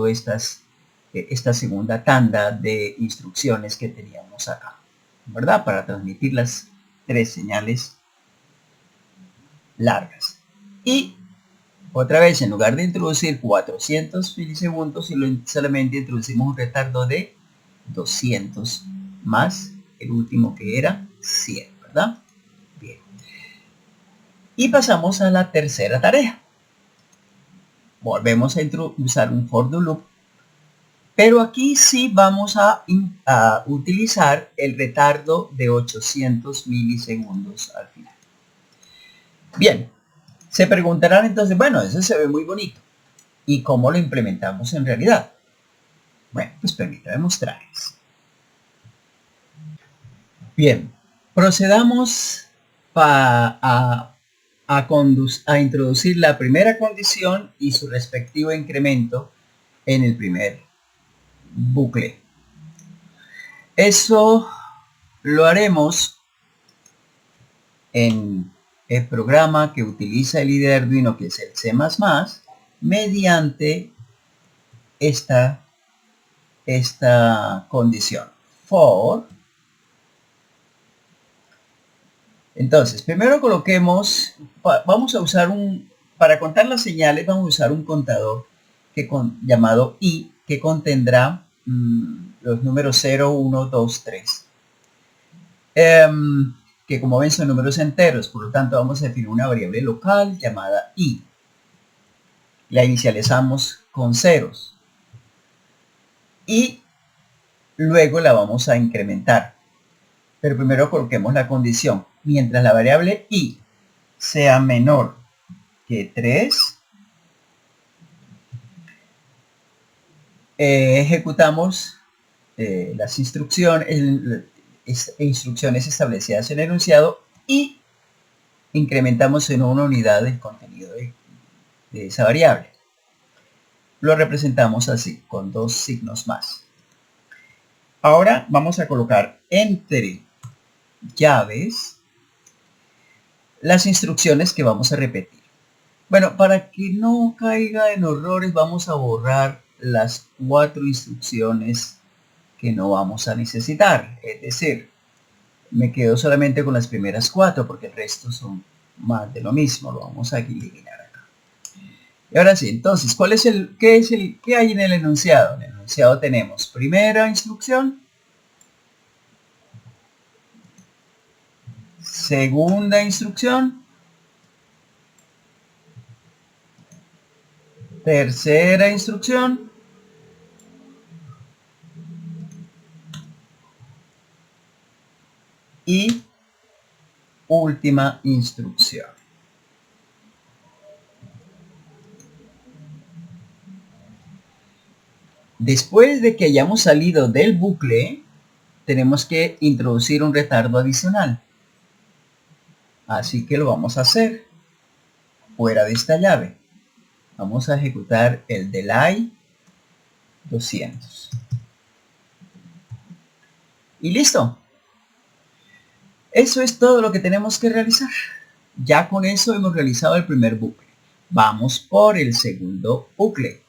esta segunda tanda de instrucciones que teníamos acá, ¿verdad? Para transmitir las 3 señales largas. Y otra vez, en lugar de introducir 400 milisegundos, solamente introducimos un retardo de 200 más el último que era 100, ¿verdad? Bien. Y pasamos a la tercera tarea. Volvemos a usar un for do loop, pero aquí sí vamos a utilizar el retardo de 800 milisegundos al final. Bien, se preguntarán entonces, bueno, eso se ve muy bonito. ¿Y cómo lo implementamos en realidad? Bueno, pues permítame mostrarles. Bien, procedamos a introducir la primera condición y su respectivo incremento en el primer bucle. Eso lo haremos en el programa que utiliza el IDE de Arduino, que es el C++, mediante esta condición. For. Entonces, primero coloquemos, vamos a usar para contar las señales, vamos a usar un contador llamado i, que contendrá los números 0, 1, 2, 3. Que como ven son números enteros, por lo tanto vamos a definir una variable local llamada i. La inicializamos con ceros. Y luego la vamos a incrementar. Pero primero coloquemos la condición. Mientras la variable i sea menor que 3, ejecutamos las instrucciones establecidas en el enunciado y incrementamos en una unidad el contenido de esa variable. Lo representamos así, con 2 signos más. Ahora vamos a colocar entre llaves las instrucciones que vamos a repetir. Bueno, para que no caiga en errores, vamos a borrar las 4 instrucciones que no vamos a necesitar. Es decir, me quedo solamente con las primeras 4 porque el resto son más de lo mismo. Lo vamos a eliminar acá. Y ahora sí, entonces, ¿qué hay en el enunciado? En el enunciado tenemos primera instrucción, segunda instrucción, tercera instrucción y última instrucción. Después de que hayamos salido del bucle, tenemos que introducir un retardo adicional. Así que lo vamos a hacer fuera de esta llave. Vamos a ejecutar el delay 200. Y listo. Eso es todo lo que tenemos que realizar. Ya con eso hemos realizado el primer bucle. Vamos por el segundo bucle.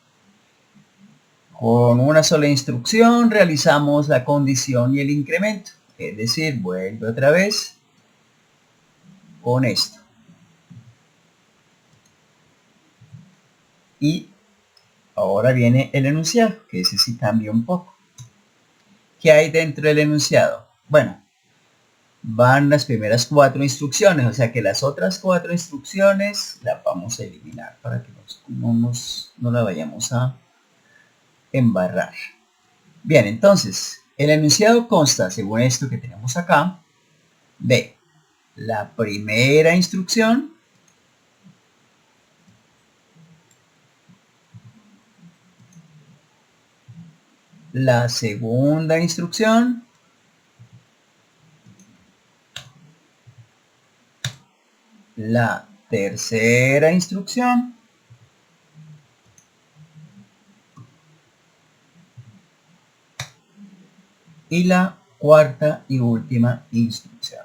Con una sola instrucción realizamos la condición y el incremento. Es decir, vuelve otra vez con esto. Y ahora viene el enunciado, que ese sí cambia un poco. ¿Qué hay dentro del enunciado? Bueno, van las primeras 4 instrucciones, o sea que las otras 4 instrucciones las vamos a eliminar para que no la vayamos a embarrar. Bien, entonces, el enunciado consta, según esto que tenemos acá, de la primera instrucción, la segunda instrucción, la tercera instrucción, y la cuarta y última instrucción.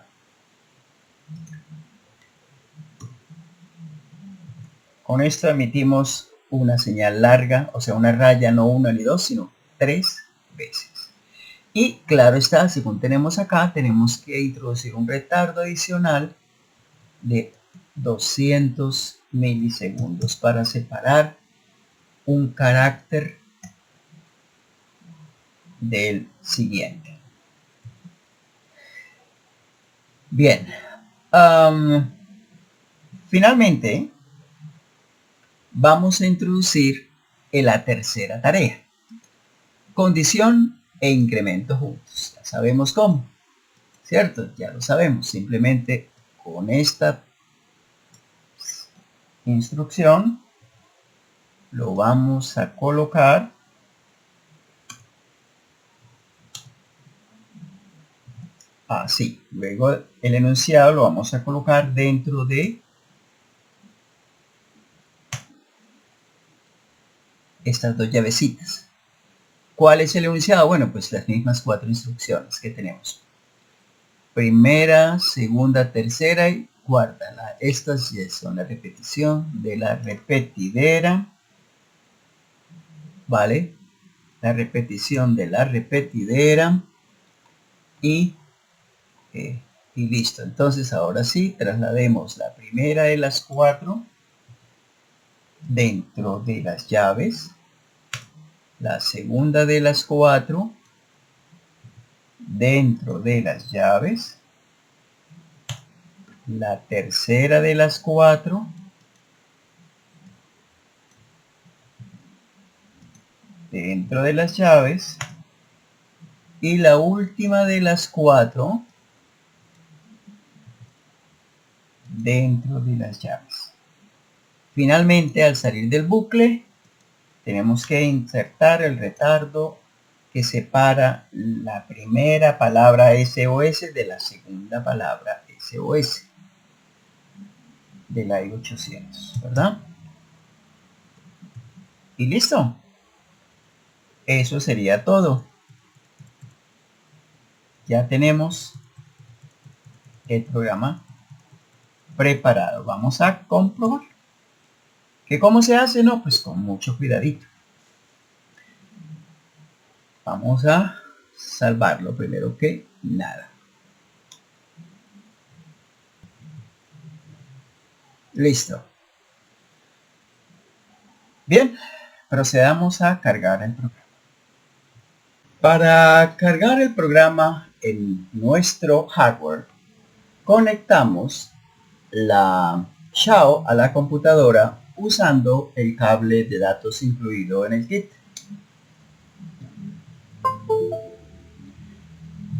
Con esto emitimos una señal larga, o sea, una raya, no una ni dos, sino 3 veces. Y claro está, según tenemos acá, tenemos que introducir un retardo adicional de 200 milisegundos para separar un carácter del siguiente. Bien, finalmente vamos a introducir la tercera tarea, condición e incremento juntos. Ya sabemos cómo, ¿cierto? Ya lo sabemos, simplemente con esta instrucción lo vamos a colocar así. Luego el enunciado lo vamos a colocar dentro de estas dos llavecitas. ¿Cuál es el enunciado? Bueno, pues las mismas 4 instrucciones que tenemos. Primera, segunda, tercera y cuarta. Estas ya son la repetición de la repetidera. ¿Vale? La repetición de la repetidera. Y listo. Entonces ahora sí, traslademos la primera de las 4 dentro de las llaves. La segunda de las 4 dentro de las llaves, la tercera de las 4 dentro de las llaves y la última de las 4 dentro de las llaves. Finalmente, al salir del bucle, tenemos que insertar el retardo que separa la primera palabra SOS de la segunda palabra SOS de la I800, ¿verdad? Y listo. Eso sería todo. Ya tenemos el programa preparado. Vamos a comprobar. ¿Que cómo se hace? No, pues con mucho cuidadito. Vamos a salvarlo primero que nada. Listo. Bien, procedamos a cargar el programa. Para cargar el programa en nuestro hardware, conectamos la Xiao a la computadora usando el cable de datos incluido en el kit.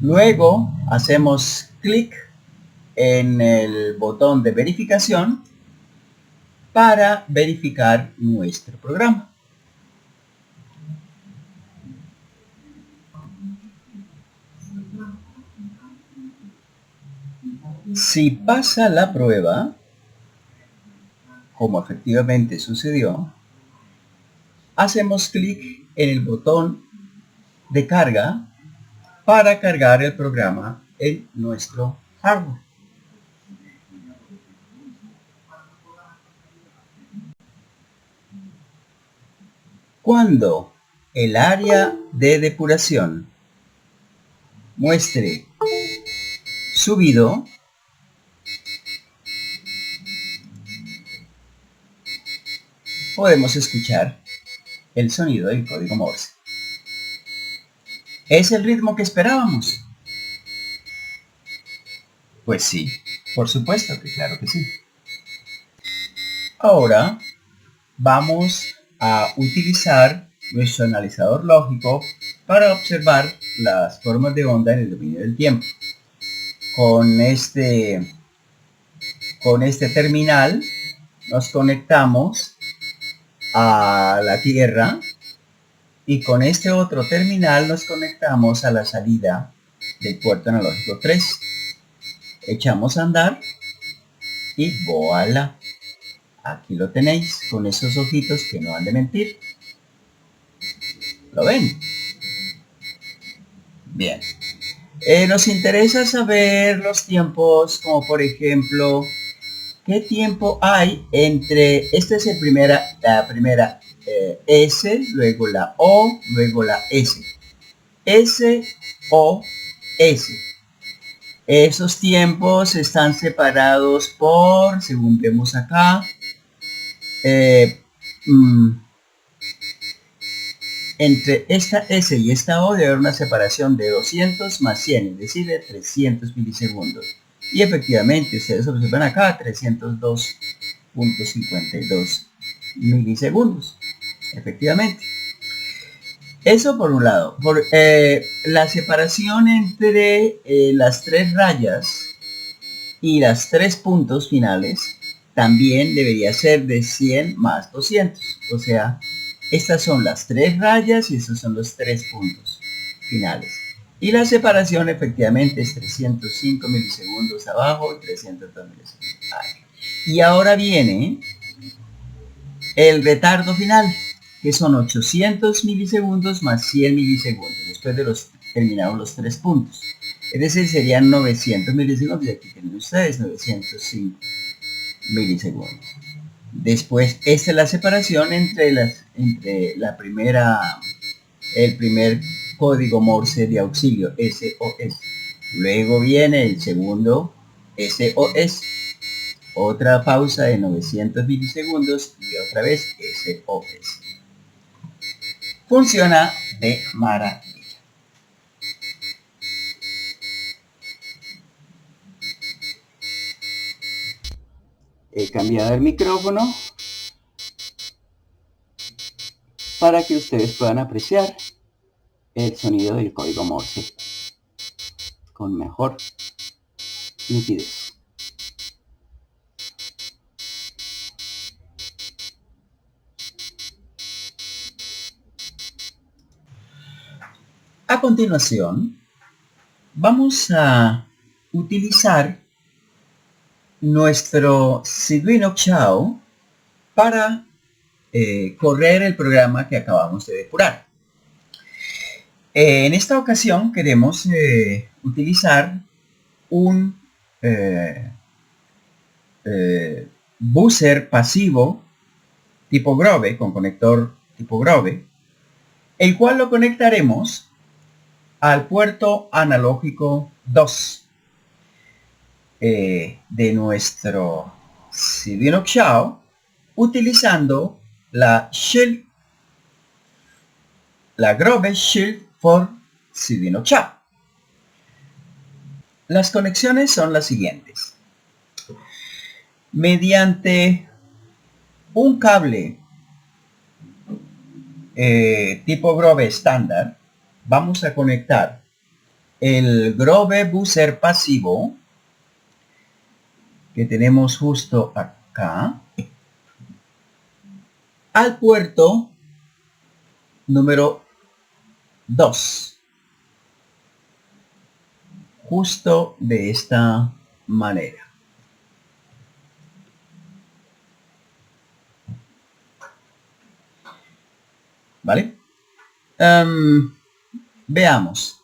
Luego hacemos clic en el botón de verificación para verificar nuestro programa. Si pasa la prueba, como efectivamente sucedió, hacemos clic en el botón de carga para cargar el programa en nuestro hardware. Cuando el área de depuración muestre subido, podemos escuchar el sonido del código Morse. ¿Es el ritmo que esperábamos? Pues sí, por supuesto que claro que sí. Ahora vamos a utilizar nuestro analizador lógico para observar las formas de onda en el dominio del tiempo. Con este terminal nos conectamos a la Tierra y con este otro terminal nos conectamos a la salida del puerto analógico 3. Echamos a andar y voilà. Aquí lo tenéis con esos ojitos que no han de mentir. ¿Lo ven? Bien. Nos interesa saber los tiempos, como por ejemplo, ¿qué tiempo hay entre, esta es la primera S, luego la O, luego la S. S, O, S. Esos tiempos están separados por, según vemos acá, entre esta S y esta O debe haber una separación de 200 más 100, es decir, de 300 milisegundos. Y efectivamente, ustedes observan acá 302.52 milisegundos. Efectivamente. Eso por un lado. Por la separación entre las tres rayas y las tres puntos finales también debería ser de 100 más 200. O sea, estas son las tres rayas y estos son los tres puntos finales. Y la separación efectivamente es 305 milisegundos abajo y 302 milisegundos arriba. Y ahora viene el retardo final, que son 800 milisegundos más 100 milisegundos, después de los terminados los tres puntos. Es decir, serían 900 milisegundos, y aquí tienen ustedes 905 milisegundos. Después, esta es la separación entre el primer código Morse de auxilio, SOS. Luego viene el segundo, SOS. Otra pausa de 900 milisegundos y otra vez SOS. Funciona de maravilla. He cambiado el micrófono para que ustedes puedan apreciar el sonido del código Morse con mejor nitidez. A continuación, vamos a utilizar nuestro Arduino Xiao para correr el programa que acabamos de depurar. En esta ocasión queremos utilizar un buzzer pasivo tipo Grove, con conector tipo Grove, el cual lo conectaremos al puerto analógico 2 de nuestro Arduino Xiao, utilizando la Grove Shield for Arduino Xiao. Las conexiones son las siguientes. Mediante un cable tipo Grove estándar, vamos a conectar el Grove buzzer pasivo que tenemos justo acá al puerto número 2, justo de esta manera. ¿Vale? Veamos.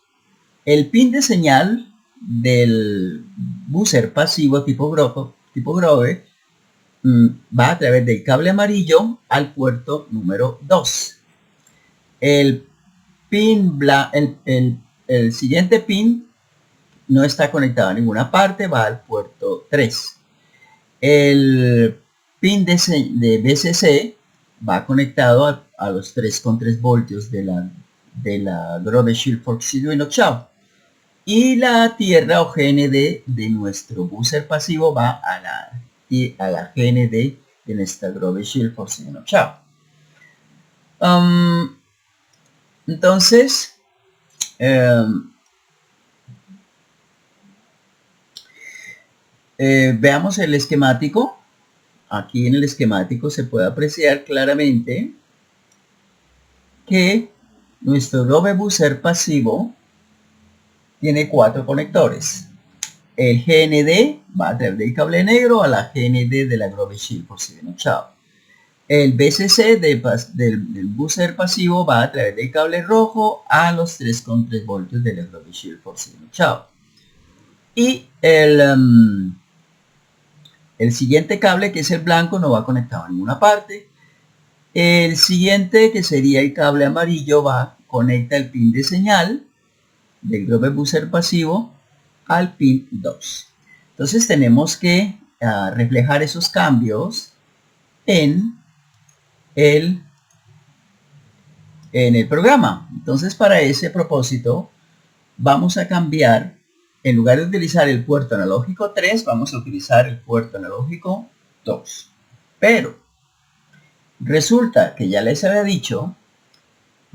El pin de señal del buzzer pasivo tipo Grove va a través del cable amarillo al puerto número 2. El siguiente pin no está conectado a ninguna parte, va al puerto 3. El pin de BCC va conectado a los 3,3 voltios de la Grove Shield for Arduino Xiao. Y la tierra o GND de nuestro buzzer pasivo va a la GND de nuestra Grove Shield for Arduino Xiao. Entonces, veamos el esquemático. Aquí en el esquemático se puede apreciar claramente que nuestro Grove buzzer pasivo tiene 4 conectores. El GND va a través del cable negro a la GND de la Grove Shield for Arduino Xiao. El BCC del buzzer pasivo va a través del cable rojo a los 3,3 voltios de la Grove Shield for Arduino Xiao. Y el siguiente cable, que es el blanco, no va conectado a ninguna parte. El siguiente, que sería el cable amarillo, conecta el pin de señal del Grove buzzer pasivo al pin 2. Entonces tenemos que reflejar esos cambios en el programa. Entonces, para ese propósito vamos a cambiar, en lugar de utilizar el puerto analógico 3, vamos a utilizar el puerto analógico 2. Pero resulta que ya les había dicho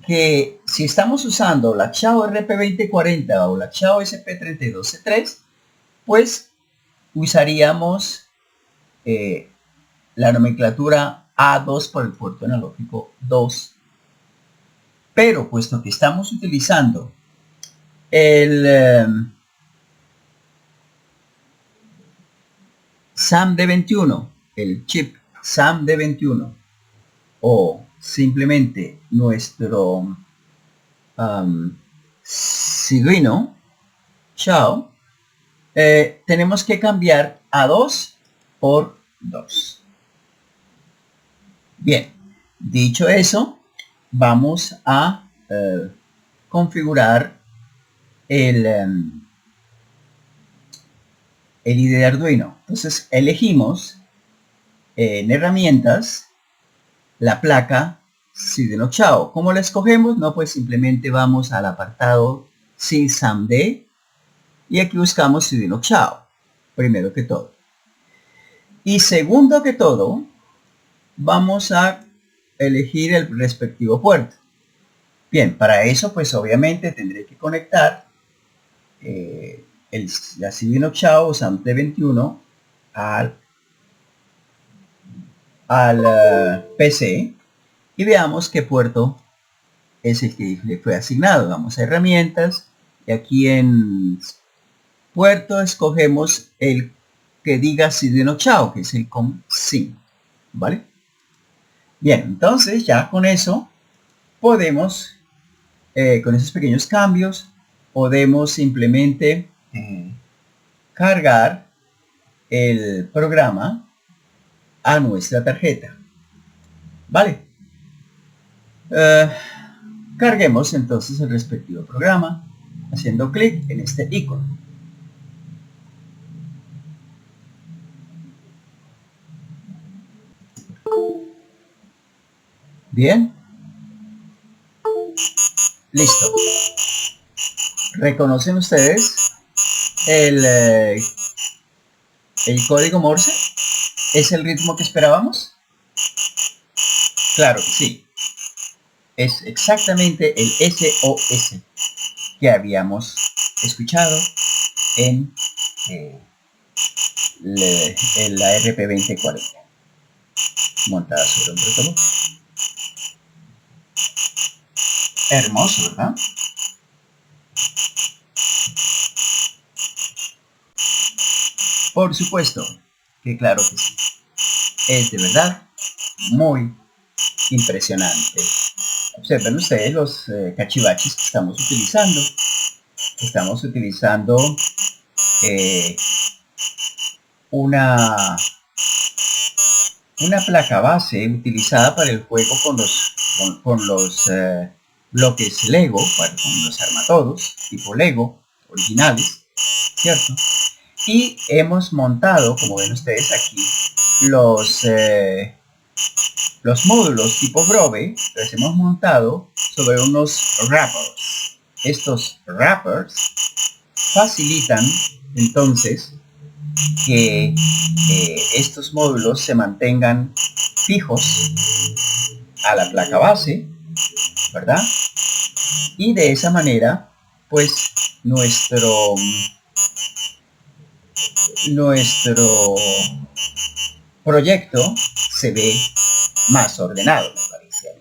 que si estamos usando la Xiao RP2040 o la Xiao SP32C3, pues usaríamos la nomenclatura A2 por el puerto analógico 2. Pero puesto que estamos utilizando el SAMD21, el chip SAMD21, o simplemente nuestro Arduino Xiao, tenemos que cambiar A2 por 2. Bien, dicho eso, vamos a configurar el IDE de Arduino. Entonces elegimos en herramientas la placa Arduino Xiao. ¿Cómo la escogemos? No, pues simplemente vamos al apartado SAMD y aquí buscamos Arduino Xiao, primero que todo. Y segundo que todo, vamos a elegir el respectivo puerto. Bien, para eso pues obviamente tendré que conectar la Arduino Xiao SAMD21 al PC y veamos qué puerto es el que le fue asignado. Vamos a herramientas y aquí en puerto escogemos el que diga Arduino Xiao, que es el COM5, ¿vale? Bien, entonces ya con eso podemos con esos pequeños cambios, podemos simplemente cargar el programa a nuestra tarjeta. ¿Vale? Carguemos entonces el respectivo programa haciendo clic en este icono. Bien. Listo. ¿Reconocen ustedes el código Morse? ¿Es el ritmo que esperábamos? Claro que sí. Es exactamente el SOS que habíamos escuchado en la RP2040 montada sobre un protobús. Hermoso, ¿verdad? Por supuesto que claro que sí. Es de verdad muy impresionante. Observen ustedes los cachivaches que estamos utilizando. Estamos utilizando una placa base utilizada para el juego con los bloques Lego, con los armatodos tipo Lego originales, ¿cierto? Y hemos montado, como ven ustedes aquí, los módulos tipo Grove, los hemos montado sobre unos wrappers. Estos wrappers facilitan entonces que estos módulos se mantengan fijos a la placa base, ¿verdad? Y de esa manera, pues nuestro proyecto se ve más ordenado, me parece a mí.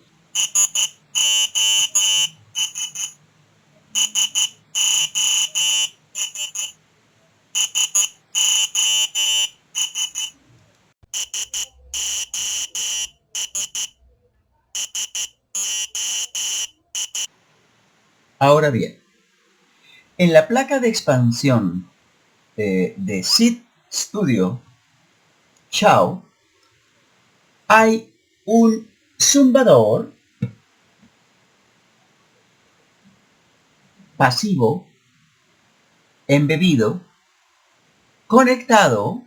Ahora bien, en la placa de expansión de Seeed Studio Chao hay un zumbador pasivo embebido conectado,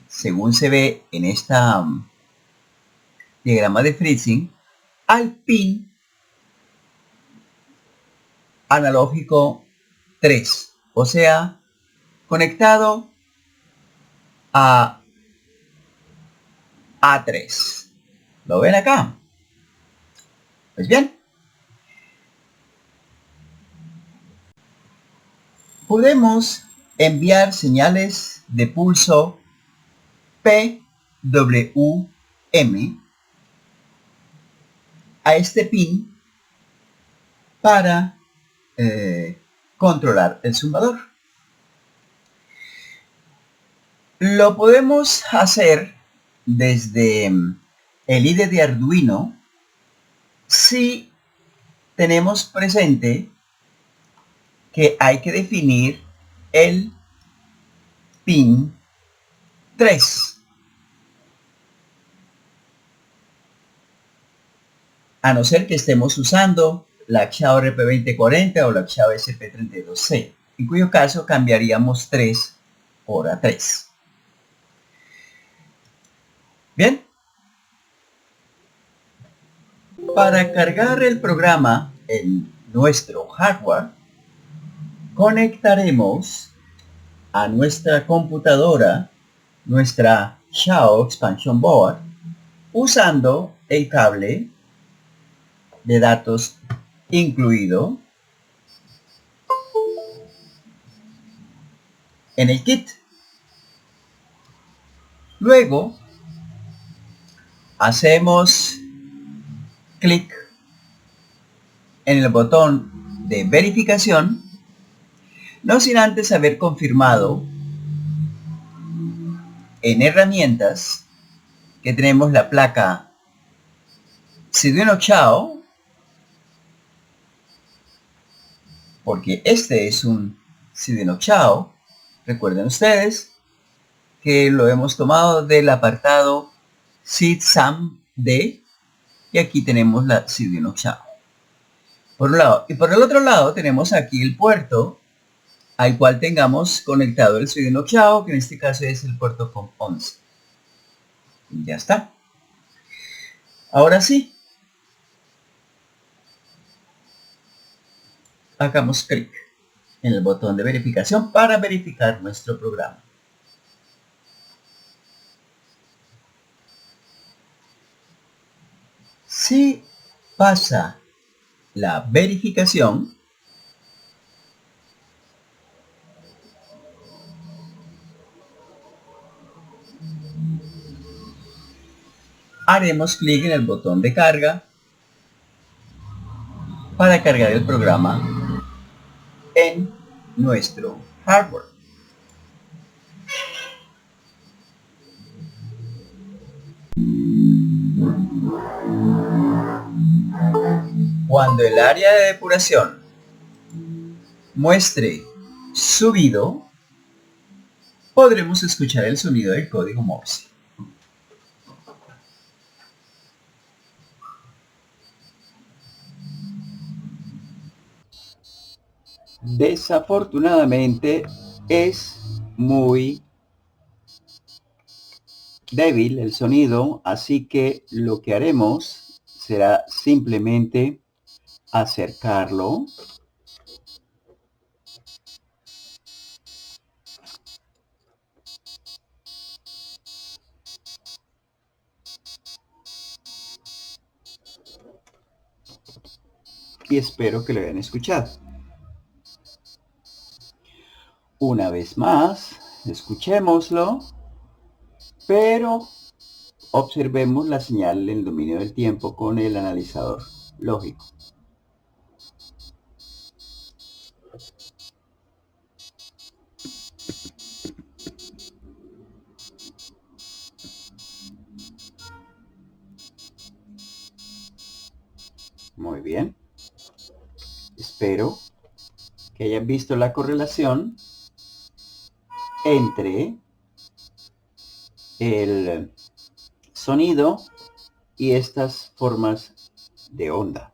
según se ve en esta diagrama de freezing, al pin analógico 3, o sea, conectado a A3. ¿Lo ven acá? Pues bien, podemos enviar señales de pulso PWM a este pin para controlar el zumbador. Lo podemos hacer desde el IDE de Arduino si tenemos presente que hay que definir el pin 3. A no ser que estemos usando la Xiao RP2040 o la Xiao SP32C, en cuyo caso cambiaríamos 3 por A3. Bien. Para cargar el programa en nuestro hardware, conectaremos a nuestra computadora nuestra Xiao Expansion Board usando el cable de datos incluido en el kit. Luego hacemos clic en el botón de verificación, no sin antes haber confirmado en herramientas que tenemos la placa Arduino Xiao porque este es un CD-Note. Recuerden ustedes que lo hemos tomado del apartado SID-SAM-D y aquí tenemos la CD-Note por un lado, y por el otro lado tenemos aquí el puerto al cual tengamos conectado el CD-Note, que en este caso es el puerto COM11. Ya está. Ahora sí, hagamos clic en el botón de verificación para verificar nuestro programa. Si pasa la verificación, haremos clic en el botón de carga para cargar el programa en nuestro hardware. Cuando el área de depuración muestre subido, podremos escuchar el sonido del código Morse. Desafortunadamente es muy débil el sonido, así que lo que haremos será simplemente acercarlo y espero que lo hayan escuchado. Una vez más, escuchémoslo, pero observemos la señal en el dominio del tiempo con el analizador lógico. Muy bien. Espero que hayan visto la correlación entre el sonido y estas formas de onda.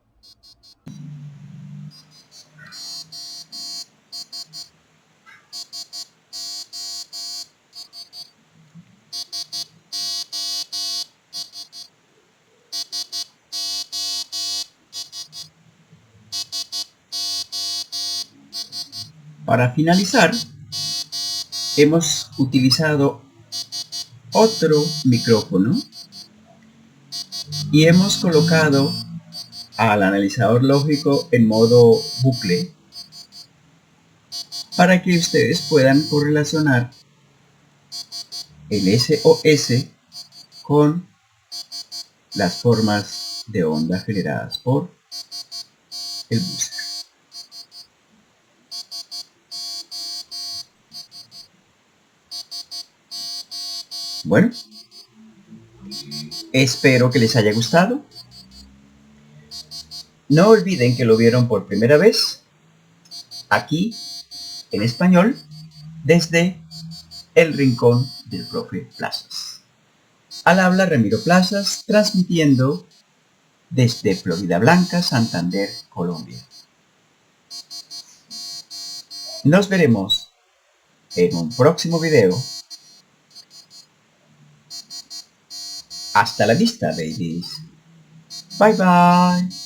Para finalizar, hemos utilizado otro micrófono y hemos colocado al analizador lógico en modo bucle para que ustedes puedan correlacionar el SOS con las formas de onda generadas por el booster. Bueno, espero que les haya gustado. No olviden que lo vieron por primera vez aquí en español desde el rincón del profe Plazas. Al habla Ramiro Plazas, transmitiendo desde Florida Blanca, Santander, Colombia. Nos veremos en un próximo video. Hasta la vista, babies. Bye bye.